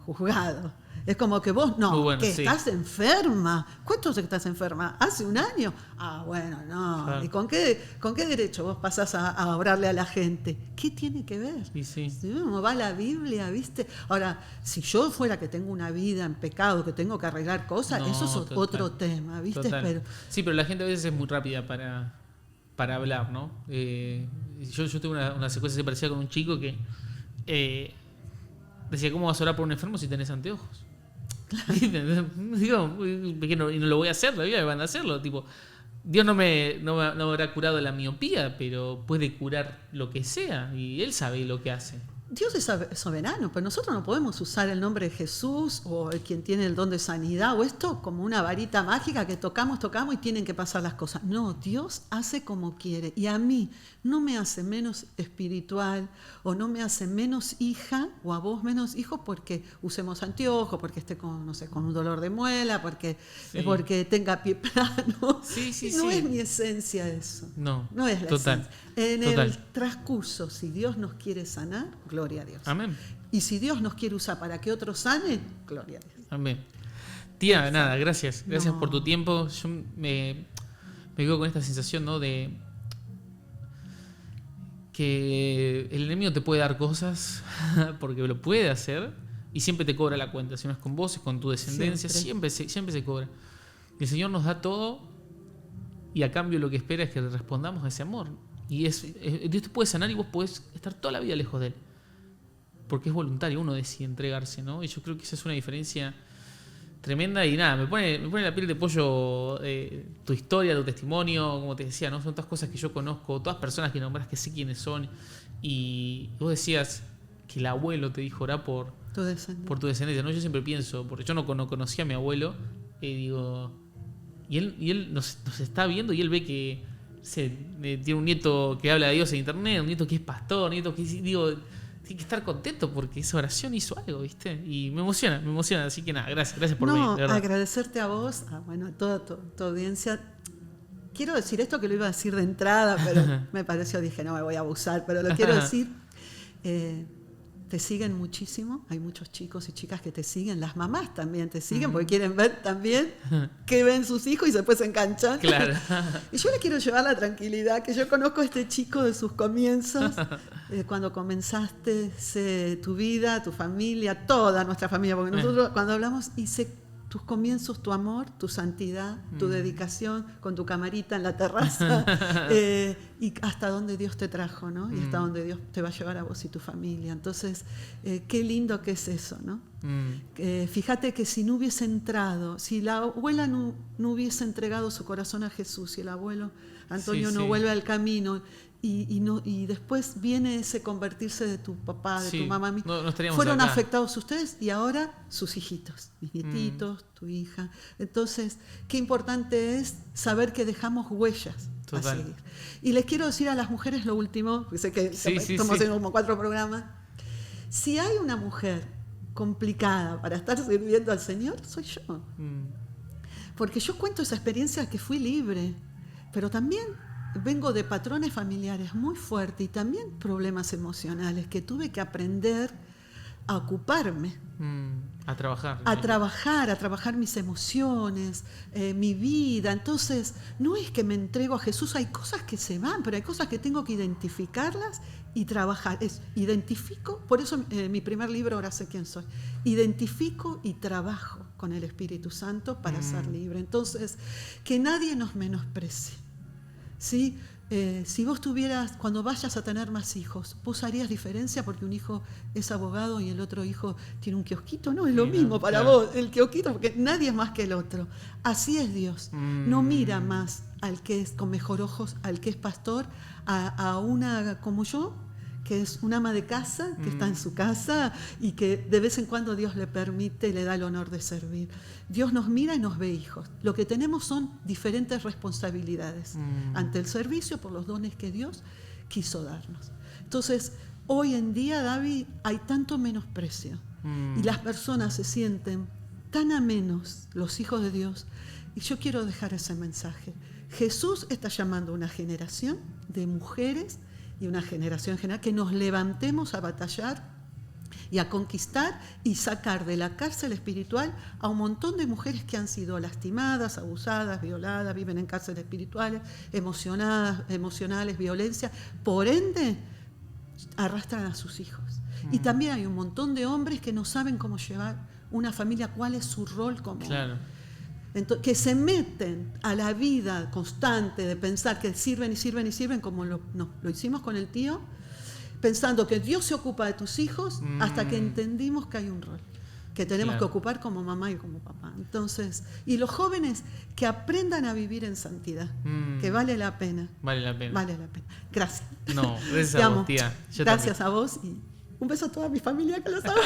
A: juzgado. Es como que vos, no,
B: Muy bueno,
A: que
B: sí.
A: estás enferma. ¿Cuánto hace que estás enferma? ¿Hace un año? Ah, bueno, no.
B: Claro.
A: ¿Y con qué derecho vos pasás a orarle a la gente? ¿Qué tiene que ver?
B: Y sí.
A: Si uno va a la Biblia, ¿viste? Ahora, si yo fuera que tengo una vida en pecado, que tengo que arreglar cosas,
B: No,
A: eso es
B: total.
A: otro tema, ¿viste?
B: Total. Sí, pero la gente a veces es muy rápida para hablar, ¿no? Yo tuve una secuencia así parecida con un chico que decía, ¿cómo vas a orar por un enfermo si tenés anteojos? Digo, y no lo voy a hacer, la vida me van a hacerlo. Tipo, Dios no me habrá curado la miopía, pero puede curar lo que sea y Él sabe lo que hace.
A: Dios es soberano, pero nosotros no podemos usar el nombre de Jesús o el quien tiene el don de sanidad o esto como una varita mágica que tocamos y tienen que pasar las cosas. No, Dios hace como quiere y a mí no me hace menos espiritual o no me hace menos hija o a vos menos hijo porque usemos anteojos, porque esté con, no sé, con un dolor de muela, porque tenga pie plano.
B: Sí,
A: no es mi esencia eso.
B: No
A: es la
B: total.
A: esencia. En
B: Total.
A: el transcurso, si Dios nos quiere sanar, gloria a Dios.
B: Amén.
A: Y si Dios nos quiere usar para que otros sanen, gloria a Dios.
B: Amén. Tía, nada, gracias. Gracias
A: No.
B: por tu tiempo. Yo me quedo con esta sensación, ¿no? De que el enemigo te puede dar cosas porque lo puede hacer y siempre te cobra la cuenta. Si no es con vos, es con tu descendencia. Siempre se cobra. Y el Señor nos da todo y a cambio lo que espera es que respondamos a ese amor. Y Dios te puede sanar y vos podés estar toda la vida lejos de Él. Porque es voluntario, uno decide entregarse, ¿no? Y yo creo que esa es una diferencia tremenda. Y nada, me pone la piel de pollo tu historia, tu testimonio, como te decía, ¿no? Son todas cosas que yo conozco, todas personas que nombras que sé quiénes son. Y vos decías que el abuelo te dijo orar por tu descendencia, ¿no? Yo siempre pienso, porque yo no conocía a mi abuelo, digo, y él nos está viendo y él ve que tiene un nieto que habla de Dios en internet, un nieto que es pastor, un nieto que digo, tiene que estar contento porque esa oración hizo algo, ¿viste? Y me emociona, así que nada, gracias por venir, de verdad.
A: Agradecerte a vos, a toda tu audiencia. Quiero decir esto que lo iba a decir de entrada, pero me pareció, dije, no me voy a abusar, pero lo quiero decir. Te siguen muchísimo, hay muchos chicos y chicas que te siguen, las mamás también te siguen porque quieren ver también qué ven sus hijos y después se enganchan.
B: Claro.
A: Y yo le quiero llevar la tranquilidad, que yo conozco a este chico de sus comienzos, cuando comenzaste tu vida, tu familia, toda nuestra familia, porque nosotros cuando hablamos hice tus comienzos, tu amor, tu santidad, tu dedicación con tu camarita en la terraza y hasta donde Dios te trajo, ¿no? Y hasta donde Dios te va a llevar a vos y tu familia. Entonces, qué lindo que es eso, ¿no? Fíjate que si no hubiese entrado, si la abuela no hubiese entregado su corazón a Jesús y el abuelo Antonio no vuelve al camino y después viene ese convertirse de tu papá, de tu mamá,
B: no
A: fueron
B: acá.
A: afectados ustedes y ahora sus hijitos, mis nietitos, tu hija. Entonces, qué importante es saber que dejamos huellas a seguir. Y les quiero decir a las mujeres lo último, porque sé que estamos haciendo como 4 programas. Si hay una mujer complicada para estar sirviendo al Señor, soy yo. Porque yo cuento esa experiencia que fui libre, pero también vengo de patrones familiares muy fuertes y también problemas emocionales que tuve que aprender a ocuparme.
B: A trabajar.
A: A trabajar mis emociones, mi vida. Entonces, no es que me entrego a Jesús, hay cosas que se van, pero hay cosas que tengo que identificarlas y trabajar. Identifico, por eso mi primer libro, Ahora sé quién soy, identifico y trabajo con el Espíritu Santo para ser libre. Entonces, que nadie nos menosprecie. ¿Sí? Si vos tuvieras, cuando vayas a tener más hijos, ¿vos harías diferencia porque un hijo es abogado y el otro hijo tiene un kiosquito? No, es lo mismo para vos, el kiosquito, porque nadie es más que el otro. Así es Dios. No mira más al que es con mejor ojos, al que es pastor, a una como yo, que es una ama de casa, que está en su casa y que de vez en cuando Dios le permite y le da el honor de servir. Dios nos mira y nos ve hijos. Lo que tenemos son diferentes responsabilidades ante el servicio por los dones que Dios quiso darnos. Entonces, hoy en día, David, hay tanto menosprecio y las personas se sienten tan a menos, los hijos de Dios, y yo quiero dejar ese mensaje. Jesús está llamando a una generación de mujeres y una generación en general que nos levantemos a batallar y a conquistar y sacar de la cárcel espiritual a un montón de mujeres que han sido lastimadas, abusadas, violadas, viven en cárceles espirituales, emocionales, violencia. Por ende, arrastran a sus hijos. Y también hay un montón de hombres que no saben cómo llevar una familia, cuál es su rol como
B: Claro.
A: entonces, que se meten a la vida constante de pensar que sirven y sirven y sirven, como lo hicimos con el tío, pensando que Dios se ocupa de tus hijos, hasta que entendimos que hay un rol que tenemos
B: Claro.
A: que ocupar como mamá y como papá. Entonces, y los jóvenes que aprendan a vivir en santidad, que vale la pena.
B: Vale la pena.
A: Vale la pena. Gracias.
B: No, gracias
A: Te
B: a
A: amo.
B: vos, tía. Yo
A: Gracias
B: también.
A: a vos y un beso a toda mi familia que lo sabe.